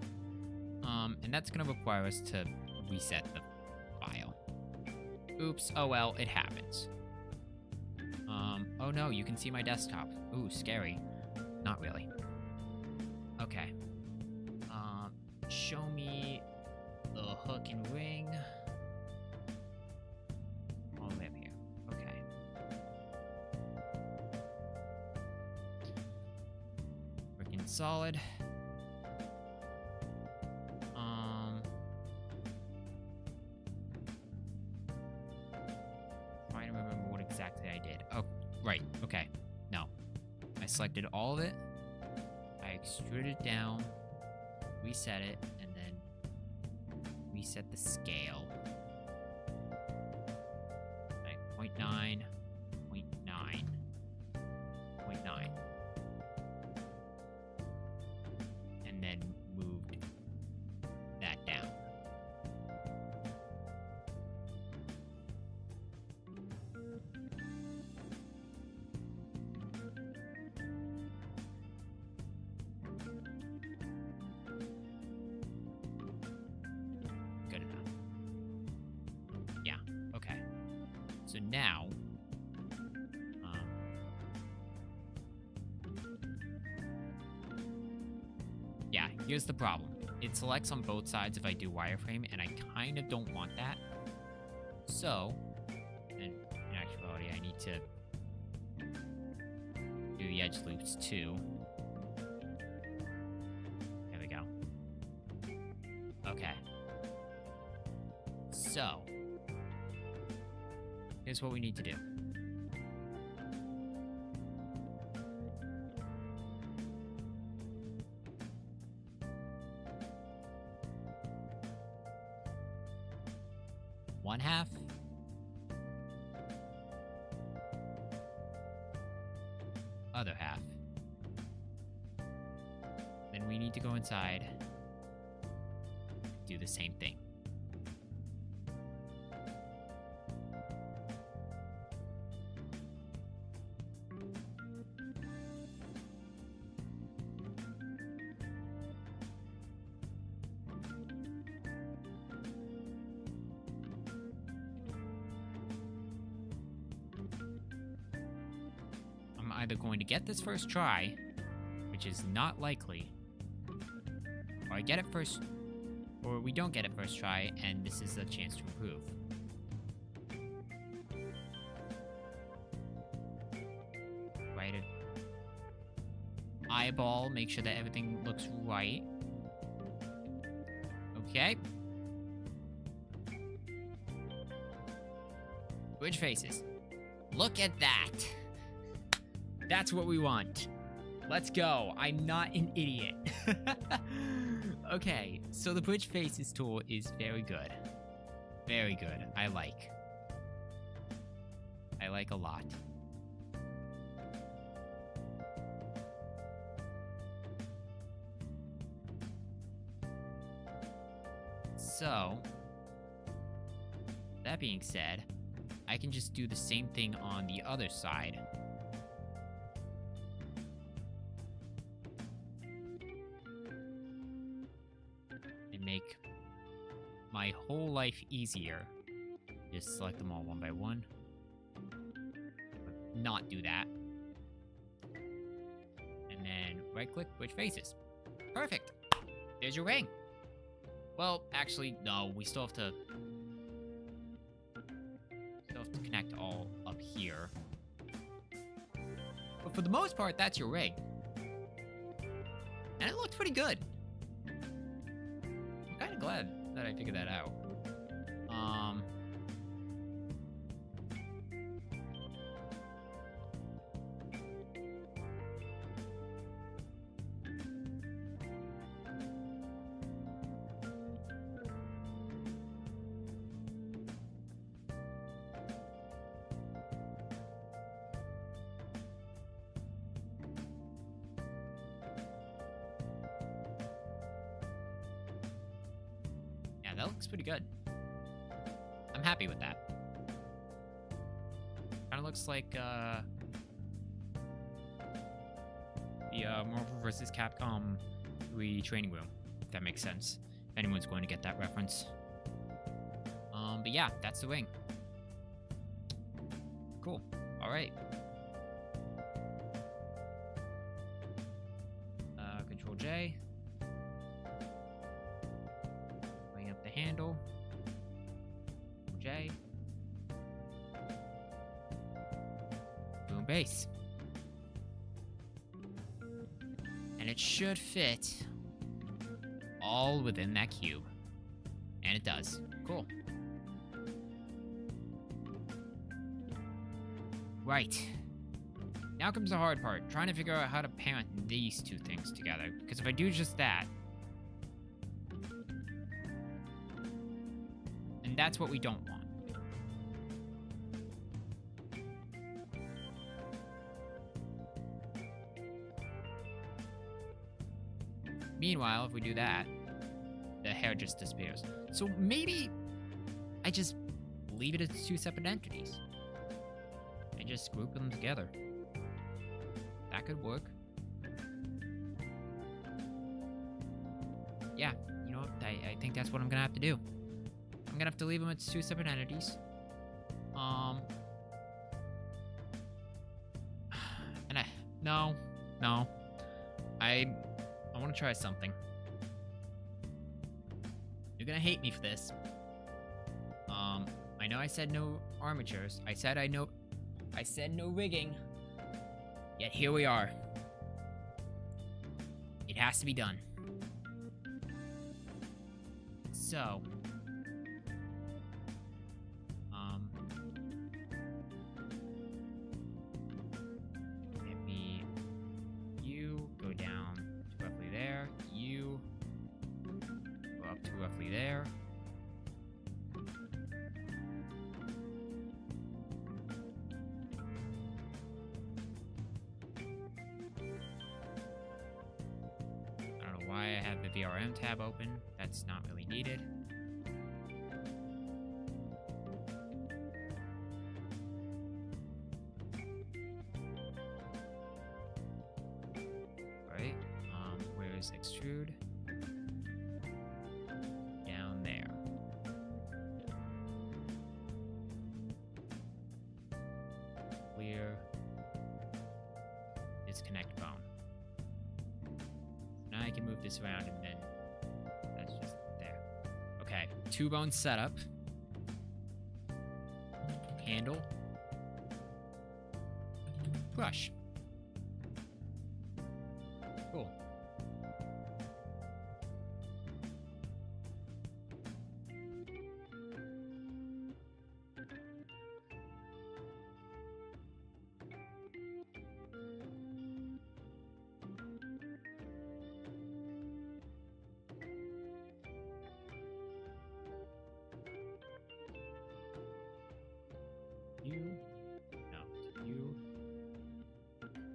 And that's gonna require us to reset the file. Oops, oh well, it happens. Oh no, you can see my desktop. Ooh, scary. Not really. Okay. Show me the hook and ring. All the way up here. Okay. Freaking solid. Trying to remember what exactly I did. Oh, right. Okay. No. I selected all of it. I extruded it down. Reset it, and then reset the scale. Like 0.9, 0.9, 0.9. And then moved that down. So now, yeah, here's the problem. It selects on both sides if I do wireframe, and I kind of don't want that. So, in actuality, I need to do the edge loops too. There we go. Okay. So, here's what we need to do. One half. Other half. Then we need to go inside, do the same thing. I'm either going to get this first try, which is not likely, or I get it first, or we don't get it first try, and this is a chance to improve. Right. Eyeball, make sure that everything looks right. Okay. Bridge faces. Look at that. That's what we want. Let's go. I'm not an idiot. Okay, so the bridge faces tool is very good. Very good. I like a lot. So, that being said, I can just do the same thing on the other side. And make my whole life easier. Just select them all one by one. Not do that. And then right-click, bridge faces. Perfect. There's your ring. Well, actually, no. We still have to connect all up here. But for the most part, that's your ring. And it looked pretty good. I'm kind of glad that I figured that out. That looks pretty good. I'm happy with that. Kind of looks like the Marvel vs. Capcom 3 training room, if that makes sense. If anyone's going to get that reference. But yeah, that's the ring. Cool. All right. Control J. Handle. J. Boom base. And it should fit all within that cube. And it does. Cool. Right. Now comes the hard part. Trying to figure out how to parent these two things together. Because if I do just that, that's what we don't want. Meanwhile, if we do that, the hair just disappears. So maybe I just leave it as two separate entities and just group them together. That could work. Yeah, you know what? I think that's what I'm gonna have to do. I'm gonna have to leave them as two separate entities. And no. I want to try something. You're gonna hate me for this. I know I said no armatures. I said no rigging. Yet here we are. It has to be done. So, you go down to roughly there. You go up to roughly there. I don't know why I have the VRM tab open. That's not really needed. Right, where's extrude? Down there. Clear. Disconnect bone. Now I can move this around and then 2 bone setup. Handle. Brush. Cool.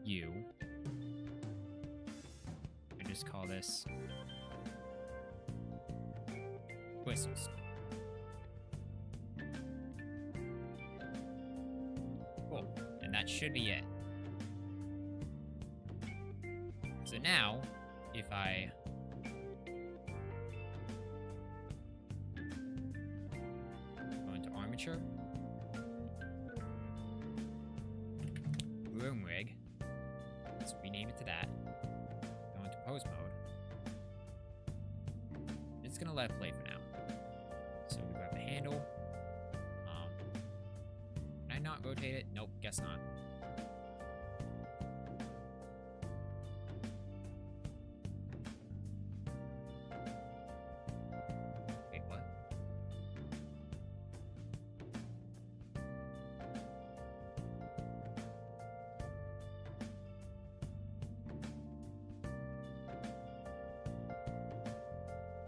You. I just call this whistles. Cool. And that should be it. So now, if I go into armature, Broom rig. Let's rename it to that. Go into pose mode. It's gonna let it play for now. So we grab the handle. Can I not rotate it? Nope, guess not. Wait, what?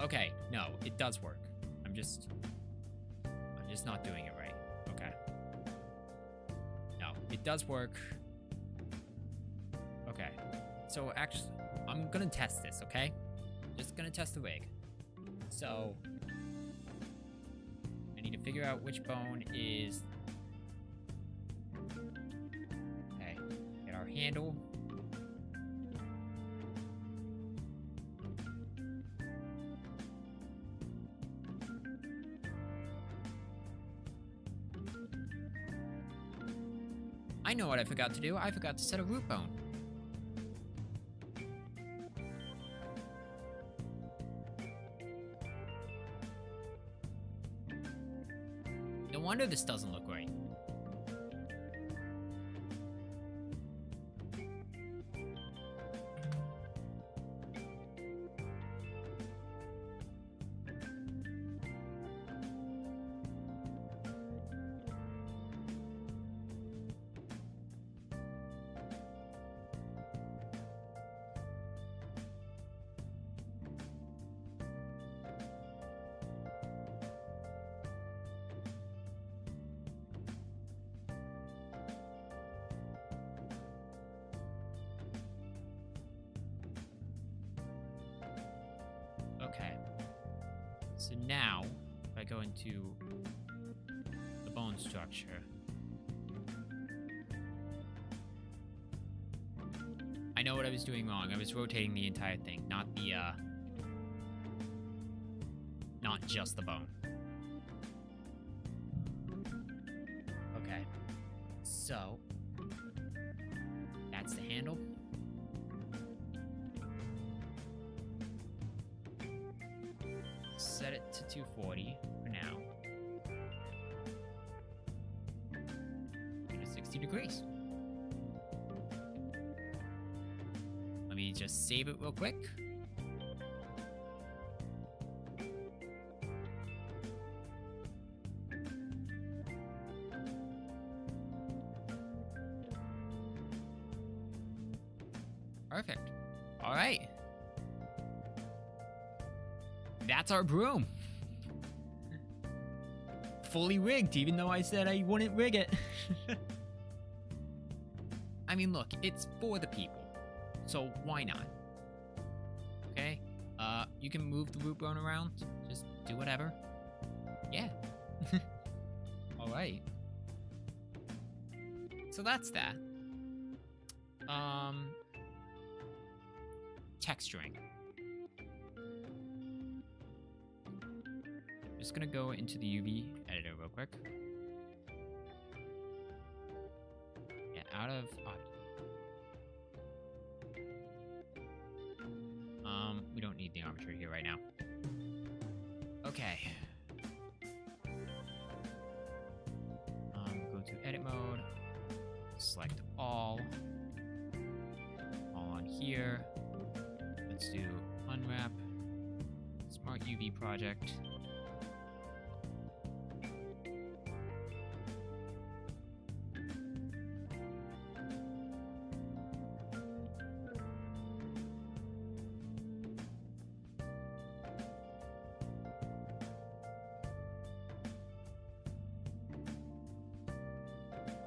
Okay, no, it does work. I'm just not doing it right. Okay. No, it does work. Okay. So actually, I'm gonna test this, okay? Just gonna test the rig. So I need to figure out which bone is. Okay, get our handle. I know what I forgot to do. I forgot to set a root bone. No wonder this doesn't look right. Okay. So now, if I go into the bone structure, I know what I was doing wrong. I was rotating the entire thing, not the, not just the bone. Okay. So, that's the handle. Set it to 240 for now. To 60 degrees. Let me just save it real quick. Perfect. All right. That's our broom. Fully rigged, even though I said I wouldn't rig it. I mean, look, it's for the people, so why not? Okay? You can move the root bone around. Just do whatever. Yeah. Alright. So that's that. Texturing. Just gonna go into the UV editor real quick. Get out of we don't need the armature here right now. Okay. select all on here. Let's do unwrap smart UV project.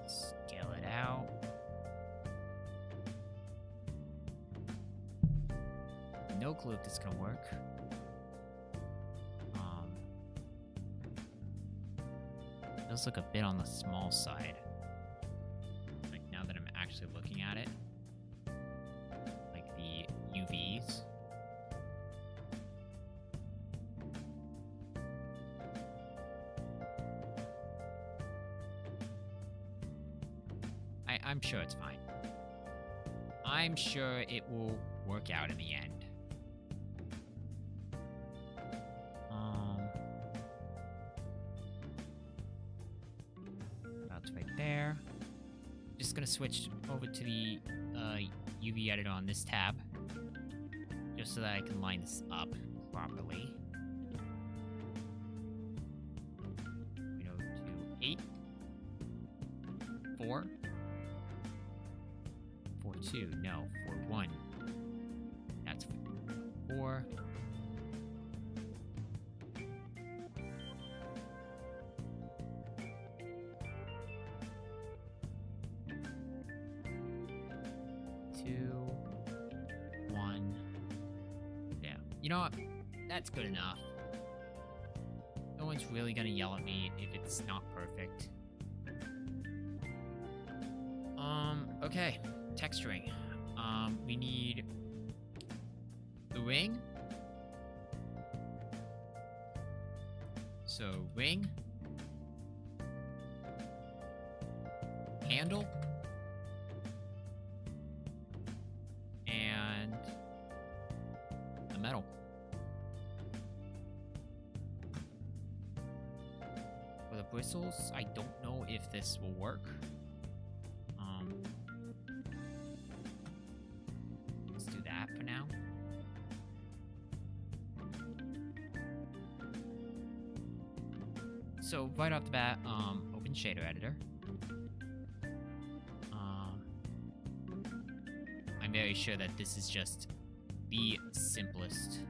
Scale it out. No clue if this is gonna work. It does look a bit on the small side. Like now that I'm actually looking at it, like the UVs. I'm sure it's fine. I'm sure it will work out in the end. That's right there. Just gonna switch over to the UV editor on this tab, just so that I can line this up properly. We go to 8, 4, 4, 2, no, 4, 1. That's 4. You know what? That's good enough. No one's really gonna yell at me if it's not perfect. Okay. Texturing. We need the ring. So, ring. Handle. And the metal. For the bristles, I don't know if this will work. Let's do that for now. So right off the bat, open shader editor. I'm very sure that this is just the simplest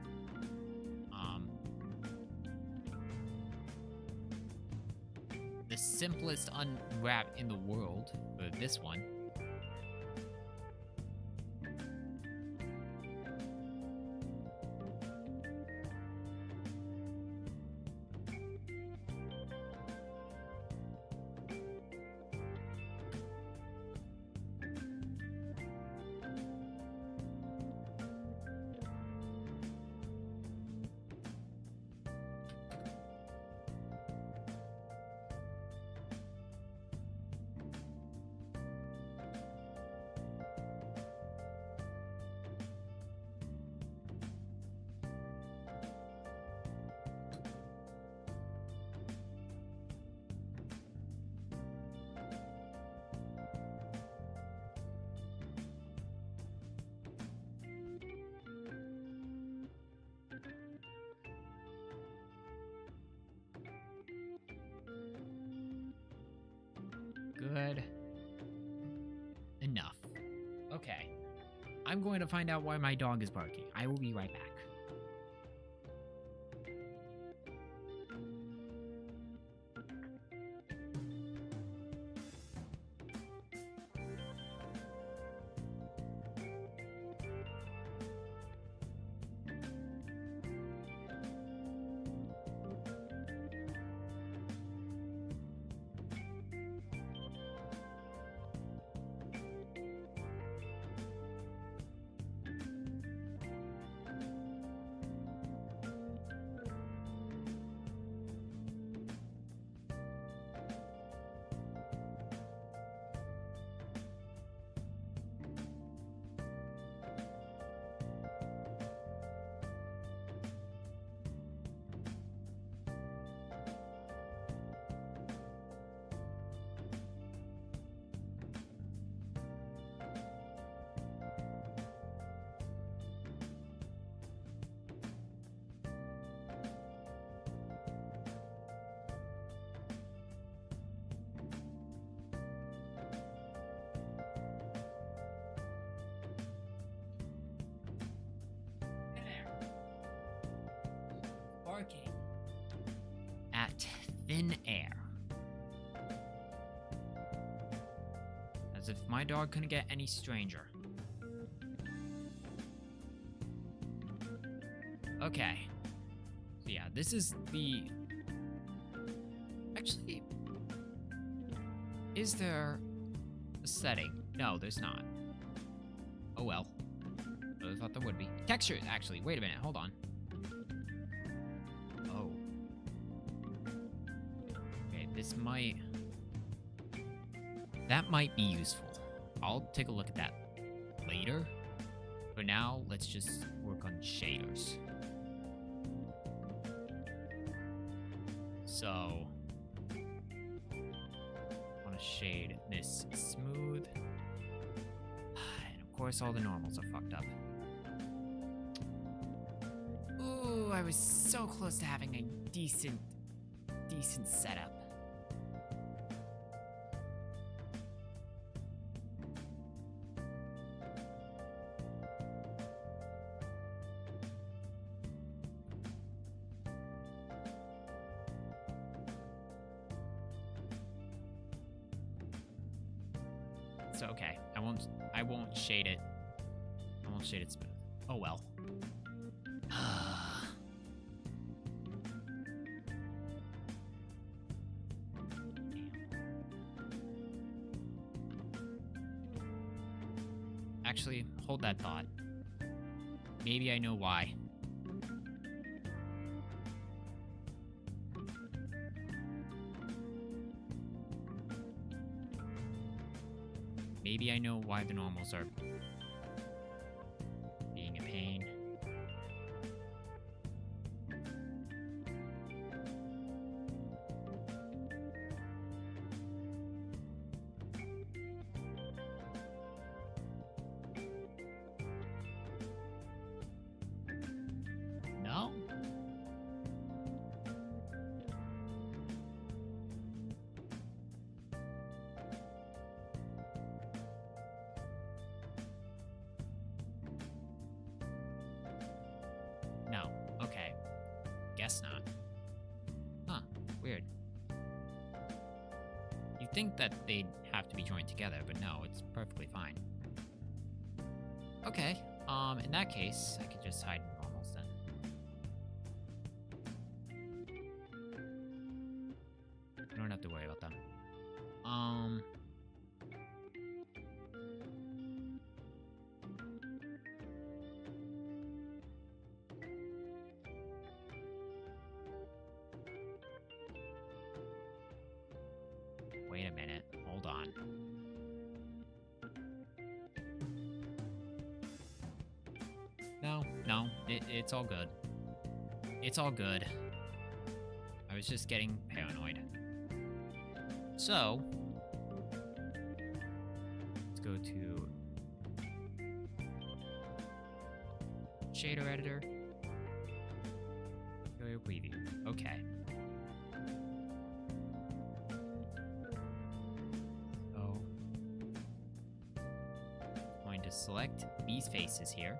unwrap in the world for this one. Good enough. Okay. I'm going to find out why my dog is barking. I will be right back. barking at thin air. As if my dog couldn't get any stranger. Okay. So yeah, this is the... Actually, is there a setting? No, there's not. Oh well. I thought there would be. Textures, actually. Wait a minute, hold on. Oh. Okay, this might... That might be useful. I'll take a look at that later. For now, let's just work on shaders. So, I want to shade this smooth. And of course, all the normals are fucked up. Ooh, I was so close to having a decent setup. So okay, I won't shade it. I won't shade it smooth. Oh well. Actually, hold that thought. Maybe I know why. Maybe I know why the normals are being a pain. No? No. Okay. Guess not. Huh. Weird. You'd think that they'd have to be joined together, but no, it's perfectly fine. Okay. In that case, I could just hide normals then. I don't have to worry about them. Wait a minute. Hold on. No, it's all good. It's all good. I was just getting paranoid. So, let's go to shader editor. Go to preview. Okay. So, I'm going to select these faces here.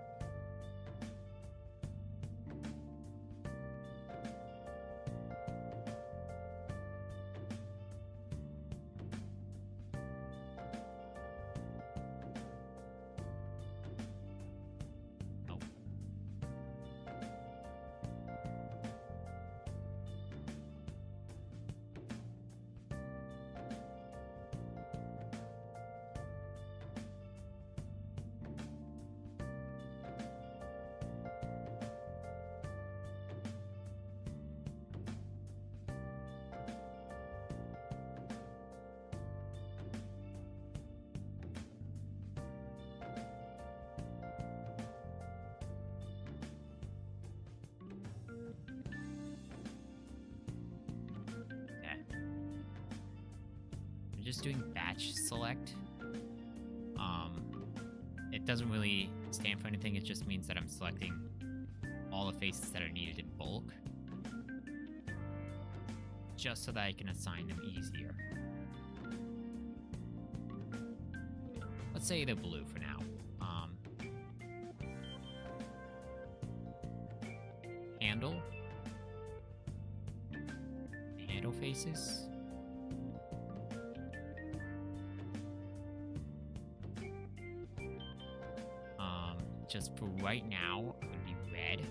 Just doing batch select. It doesn't really stand for anything. It just means that I'm selecting all the faces that are needed in bulk, just so that I can assign them easier. Let's say they're blue for now. Handle. places. Just for right now, it would be red.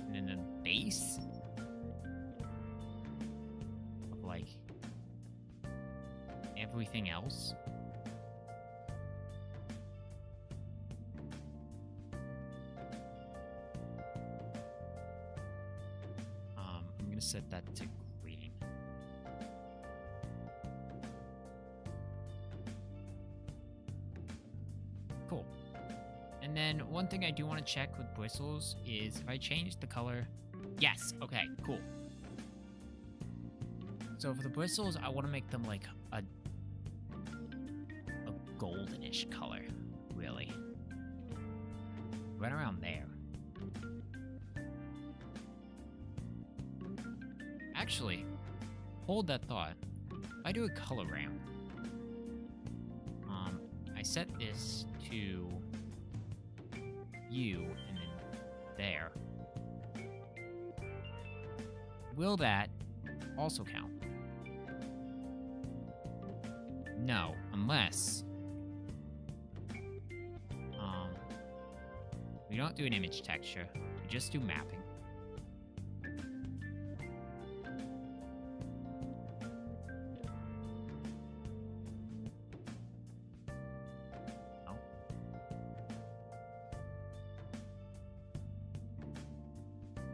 And then the base of like everything else. I'm gonna set that to green. Cool. And then one thing I do want to check with bristles is if I change the color. Yes, okay, cool. So for the bristles, I want to make them like a goldenish color, really. Right around there. Actually, hold that thought. I do a color ramp. I set this to you and then there. Will that also count? No, unless we don't do an image texture, we just do mapping.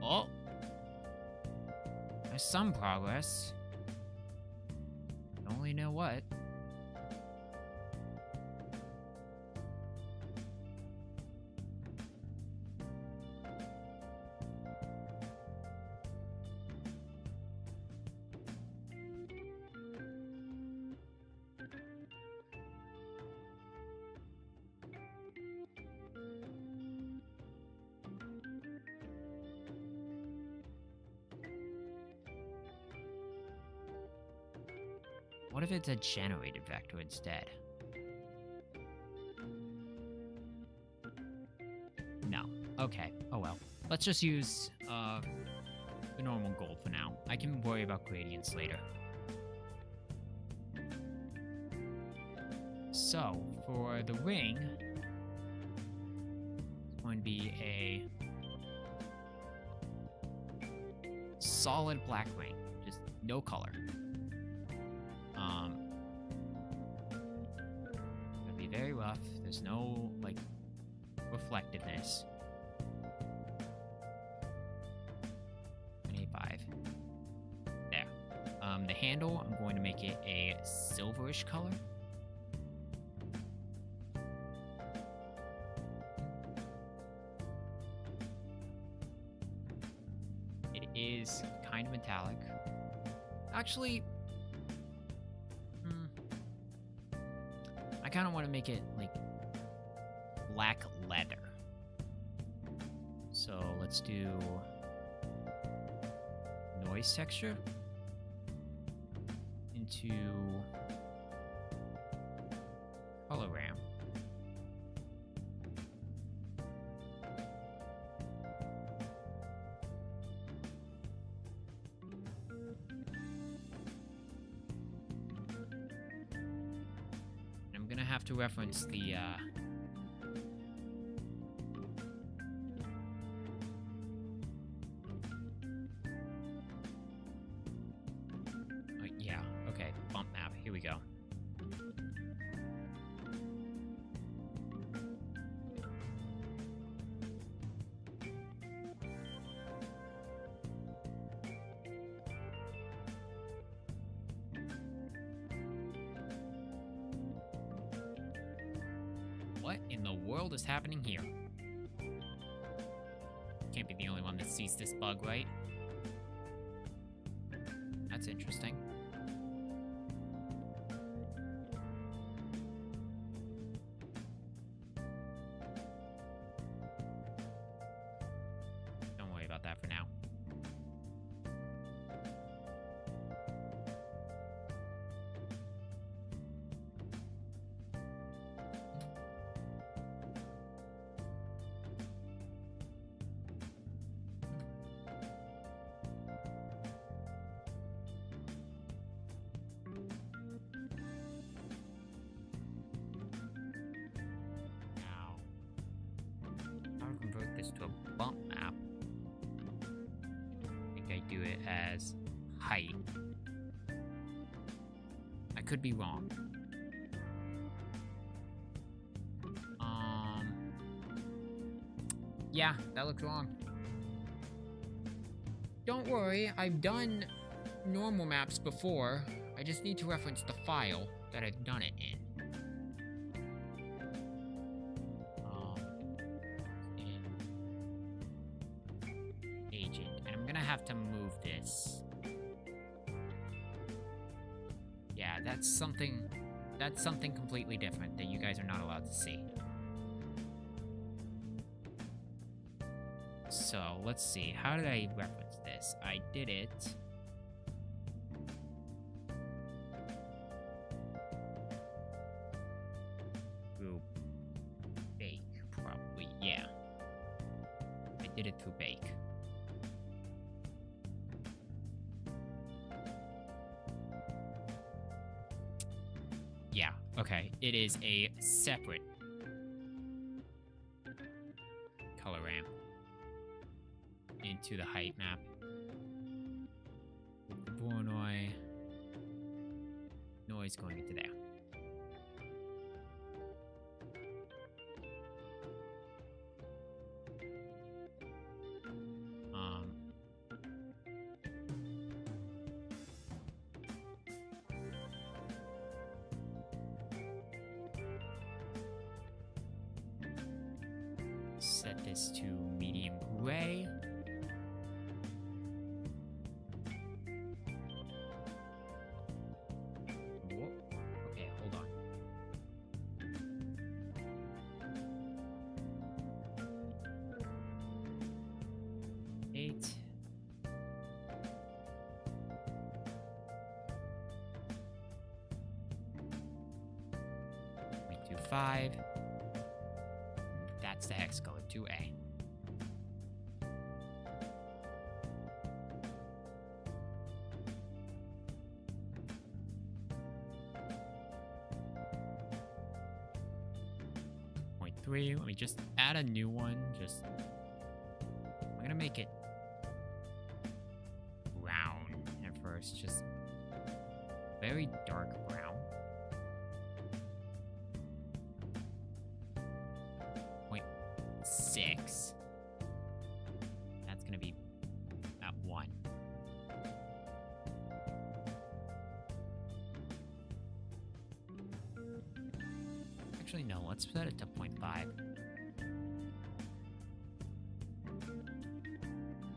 Oh, there's some progress. Don't really know what. What if it's a generated vector instead? No. Okay. Oh well. Let's just use the normal gold for now. I can worry about gradients later. So, for the ring, it's going to be a solid black ring. Just no color. It'll be very rough. There's no, like, reflectiveness. 25. There. The handle, I'm going to make it a silverish color. It is kind of metallic. Actually, I kind of want to make it like black leather. So let's do noise texture into color ramp. I'm gonna have to reference the yeah, okay, bump map. Here we go. What in the world is happening here? Can't be the only one that sees this bug, right? That's interesting. Don't worry about that for now. to convert this to a bump map. I think I do it as height. I could be wrong. Yeah, that looks wrong. Don't worry, I've done normal maps before. I just need to reference the file that I've done it in. In agent, and I'm gonna have to move this. Yeah, that's something completely different that you guys are not allowed to see. So let's see, how did I reference this? I did it. Through Bake, probably, yeah. I did it through Bake. Yeah, okay, it is a separate color ramp into the height map. The Voronoi noise going into there. Set this to medium gray. Okay, hold on. Eight. 0.25. That's the hex color, 2A. Point 3. Let me just add a new one. I'm gonna make it brown at first, just very dark brown. 6. That's gonna be at 1. Actually, no, let's set it to 0.5.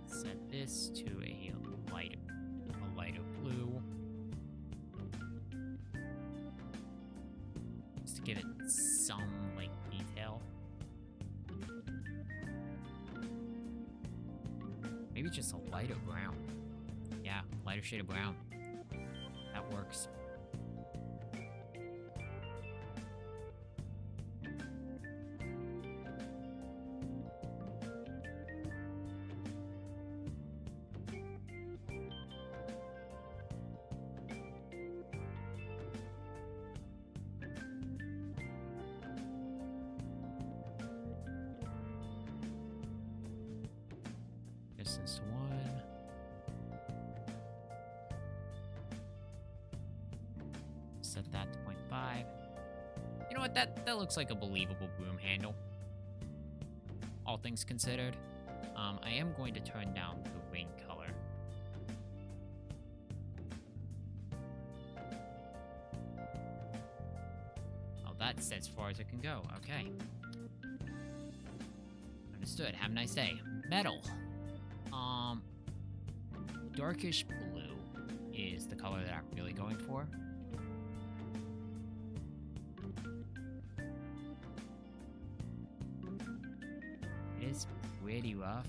Set this to a lighter blue. Just to give it some, like, detail. Maybe just a lighter brown. Yeah, lighter shade of brown. That works. Distance to 1. Set that to 0.5. You know what? That looks like a believable broom handle. All things considered. I am going to turn down the wing color. Oh, that's as far as it can go. Okay. Understood. Have a nice day. Metal. Darkish blue is the color that I'm really going for. It is pretty rough.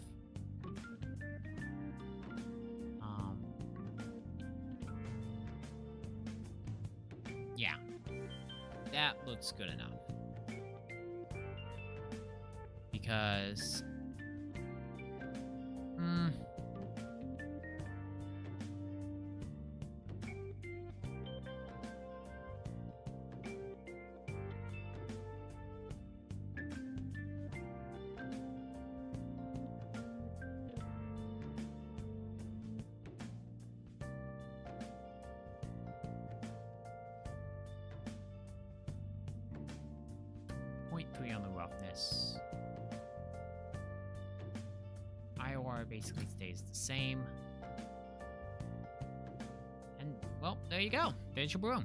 Yeah, that looks good enough. Because 2-3 on the roughness. IOR basically stays the same. And, well, there you go. There's your broom.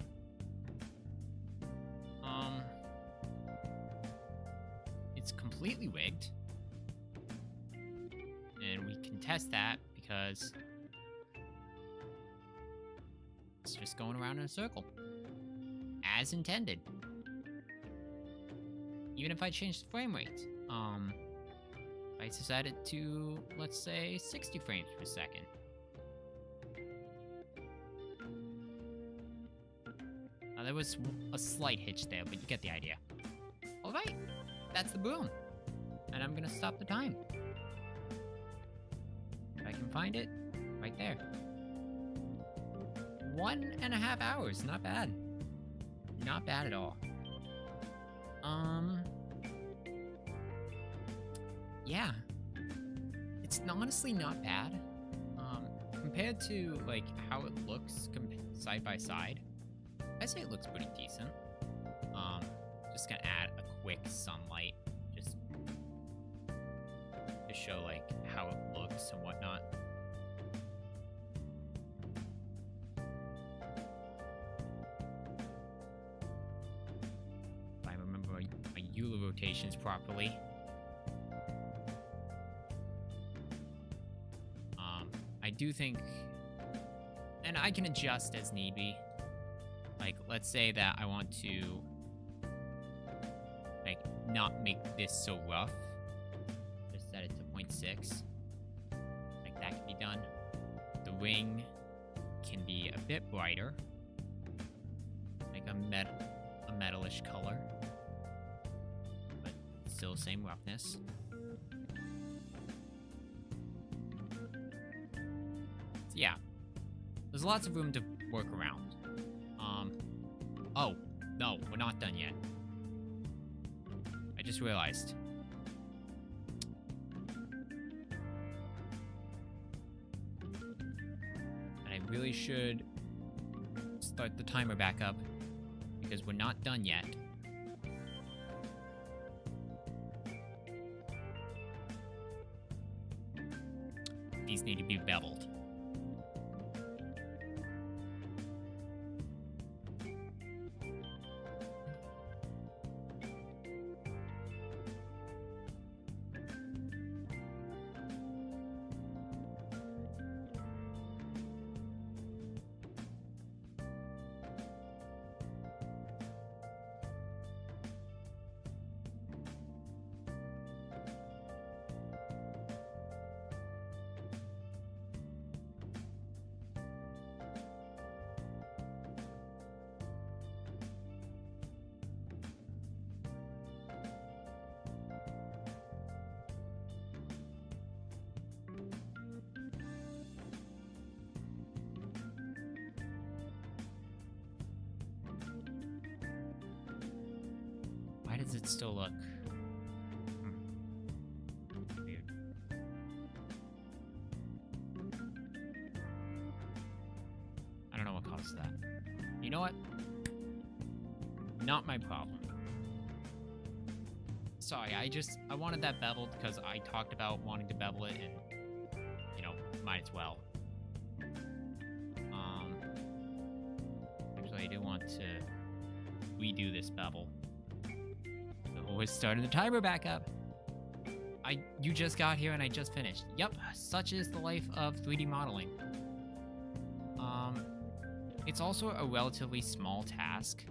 It's completely rigged. And we can test that because it's just going around in a circle. As intended. Even if I change the frame rate. I decided to, let's say, 60 frames per second. Now, there was a slight hitch there, but you get the idea. Alright, that's the broom. And I'm gonna stop the time. If I can find it, right there. 1.5 hours, not bad. Not bad at all. Yeah. It's honestly not bad. Compared to, like, how it looks side by side, I say it looks pretty decent. Just gonna add a quick sunlight, just to show, like, how it looks and whatnot. If I remember my Euler rotations properly. I do think, and I can adjust as need be. Like, let's say that I want to, like, not make this so rough. Just set it to 0.6. Like, that can be done. The ring can be a bit brighter. Like a metalish color. But still same roughness. So yeah. There's lots of room to work around. Oh, no, we're not done yet. I just realized. And I really should start the timer back up, because we're not done yet. These need to be beveled. Why does it still look weird? I don't know what caused that. You know what? Not my problem. Sorry, I wanted that beveled because I talked about wanting to bevel it, and, you know, might as well. Actually, I do want to redo this bevel. We're starting the timer back up. You just got here and I just finished. Yep, such is the life of 3D modeling. It's also a relatively small task,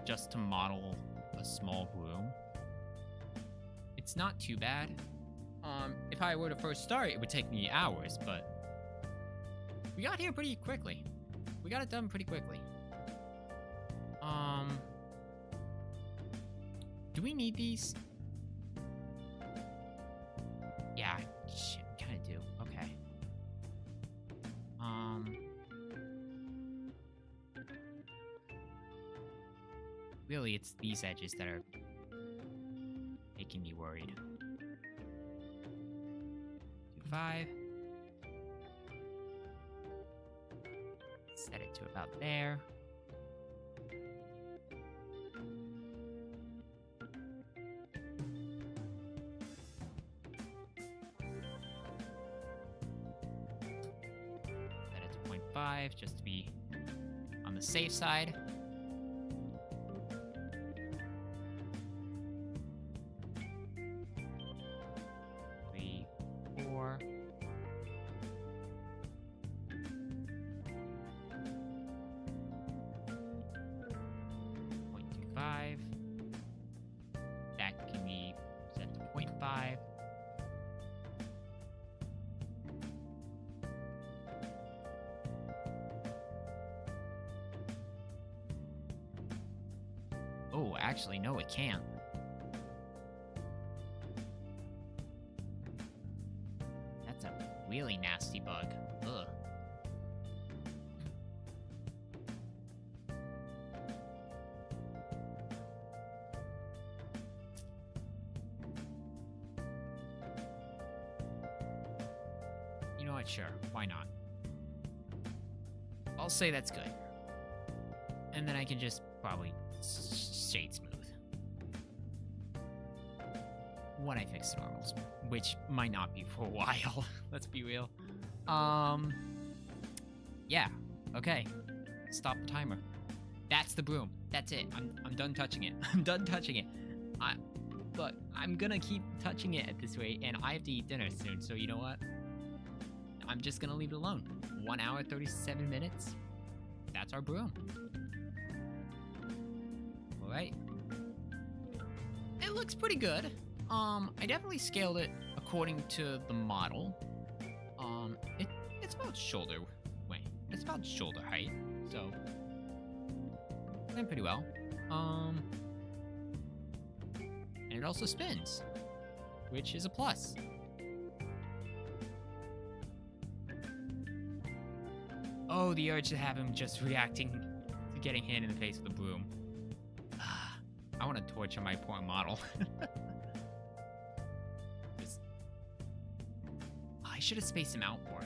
just to model a small broom. It's not too bad. If I were to first start, it would take me hours, but we got here pretty quickly. We got it done pretty quickly. Do we need these? Yeah, shit, we kinda do. Okay. Really, it's these edges that are making me worried. 2.5. Set it to about there. 1.5 just to be on the safe side. Three, 4. That can be set to 0.5. Oh, actually, no, it can't. That's a really nasty bug. Ugh. You know what? Sure, why not? I'll say that's good. And then I can just probably shade smooth when I fix the normals, which might not be for a while. Let's be real. Yeah. Okay. Stop the timer. That's the broom. That's it. I'm done touching it. I'm done touching it. Look, I'm gonna keep touching it at this rate, and I have to eat dinner soon. So you know what? I'm just gonna leave it alone. 1 hour 37 minutes. That's our broom. Alright. It looks pretty good. I definitely scaled it according to the model. It's about shoulder height, so went pretty well. And it also spins, which is a plus. Oh, the urge to have him just reacting to getting hit in the face with a broom. I want to torture my poor model. I should have spaced him out more.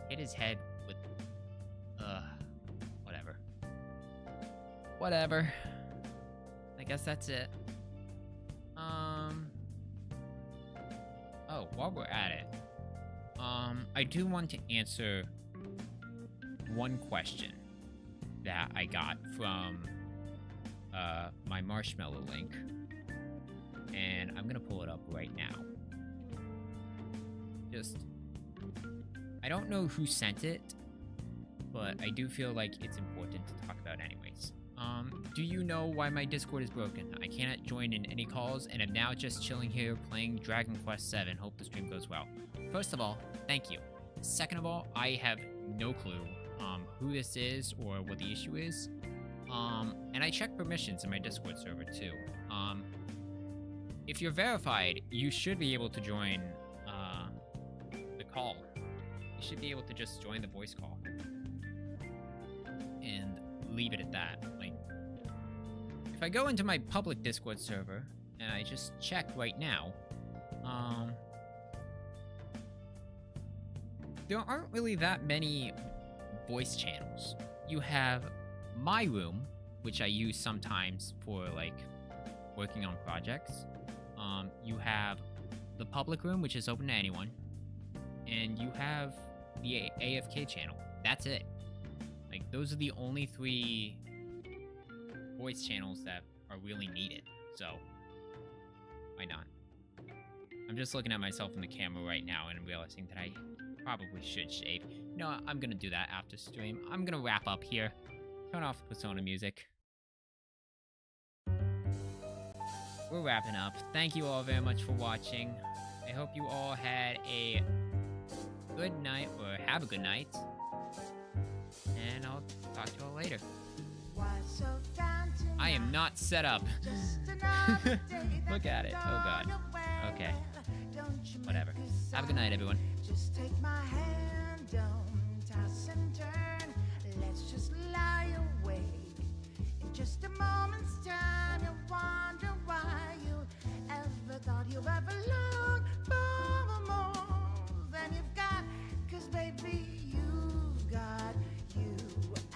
Hit his head with... whatever. Whatever. I guess that's it. Oh, while we're at it, I do want to answer one question that I got from my marshmallow link, and I'm gonna pull it up right now. I don't know who sent it, but I do feel like it's important to talk about anyways. Do you know why my Discord is broken? I cannot join in any calls, and am now just chilling here playing Dragon Quest VII. Hope the stream goes well. First of all, thank you. Second of all, I have no clue who this is or what the issue is. And I checked permissions in my Discord server too. If you're verified, you should be able to join the call. You should be able to just join the voice call and leave it at that. Like, if I go into my public Discord server and I just check right now, there aren't really that many voice channels. You have my room, which I use sometimes for like working on projects. You have the public room, which is open to anyone, and you have the AFK channel. That's it. Like, those are the only 3 voice channels that are really needed. So why not? I'm just looking at myself in the camera right now and realizing that I probably should shave. No, I'm gonna do that after stream. I'm gonna wrap up here. Turn off the Persona music. We're wrapping up. Thank you all very much for watching. I hope you all had a good night, or have a good night. And I'll talk to you all later. I am not set up. Look at it. Oh god. Okay. Whatever. Have a good night, everyone. Just take my hand, don't toss and turn. Let's just lie awake. In just a moment's time, you'll wonder why you ever thought you ever longed for more than you've got. 'Cause baby, you've got you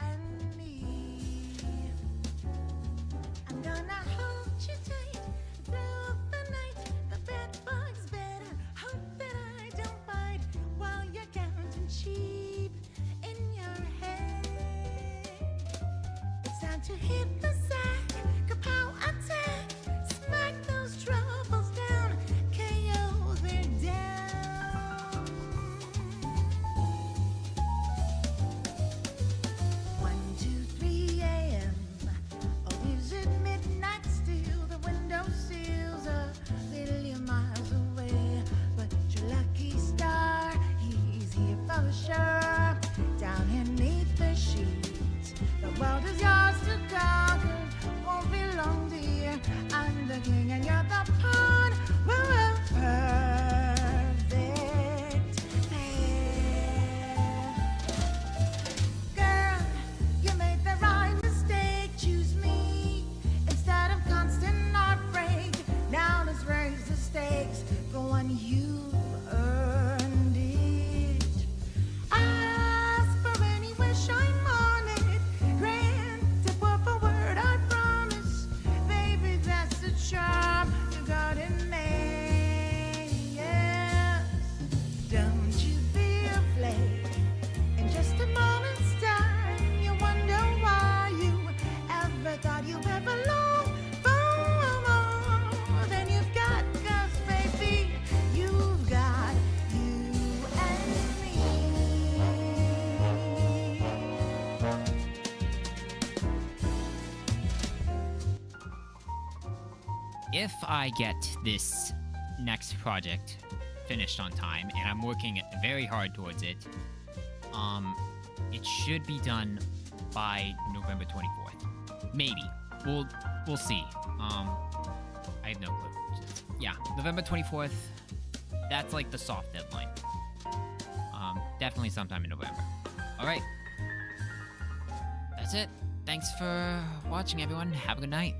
and me. I'm gonna hold you tight through the night. The bed bug's better. Hope that I don't bite while you're to hit the sack, kapow attack, smack those troubles down, KO they're down. 1, 2, 3 a.m. Oh, leaves at midnight still. The windowsills are little miles away, but your lucky star, he's here for sure. Down beneath the sheets, the world is yours to conquer. Won't belong to you. I'm the king and you're the pawn. We're perfect pair. Girl, you made the right mistake. Choose me instead of constant heartbreak. Now let's raise the stakes. Go on, you earned it. Ask for any wish I wanted. Grant it word for word, I promise. Baby, that's the charm you got in me. Yes. Don't you be afraid. In just a moment's time, you wonder why you ever thought you ever long for more than you've got. 'Cause baby, you've got you and me. If I get this next project finished on time, and I'm working very hard towards it, it should be done by November 24th. Maybe. We'll see. I have no clue. Yeah, November 24th. That's like the soft deadline. Definitely sometime in November. All right. That's it. Thanks for watching, everyone. Have a good night.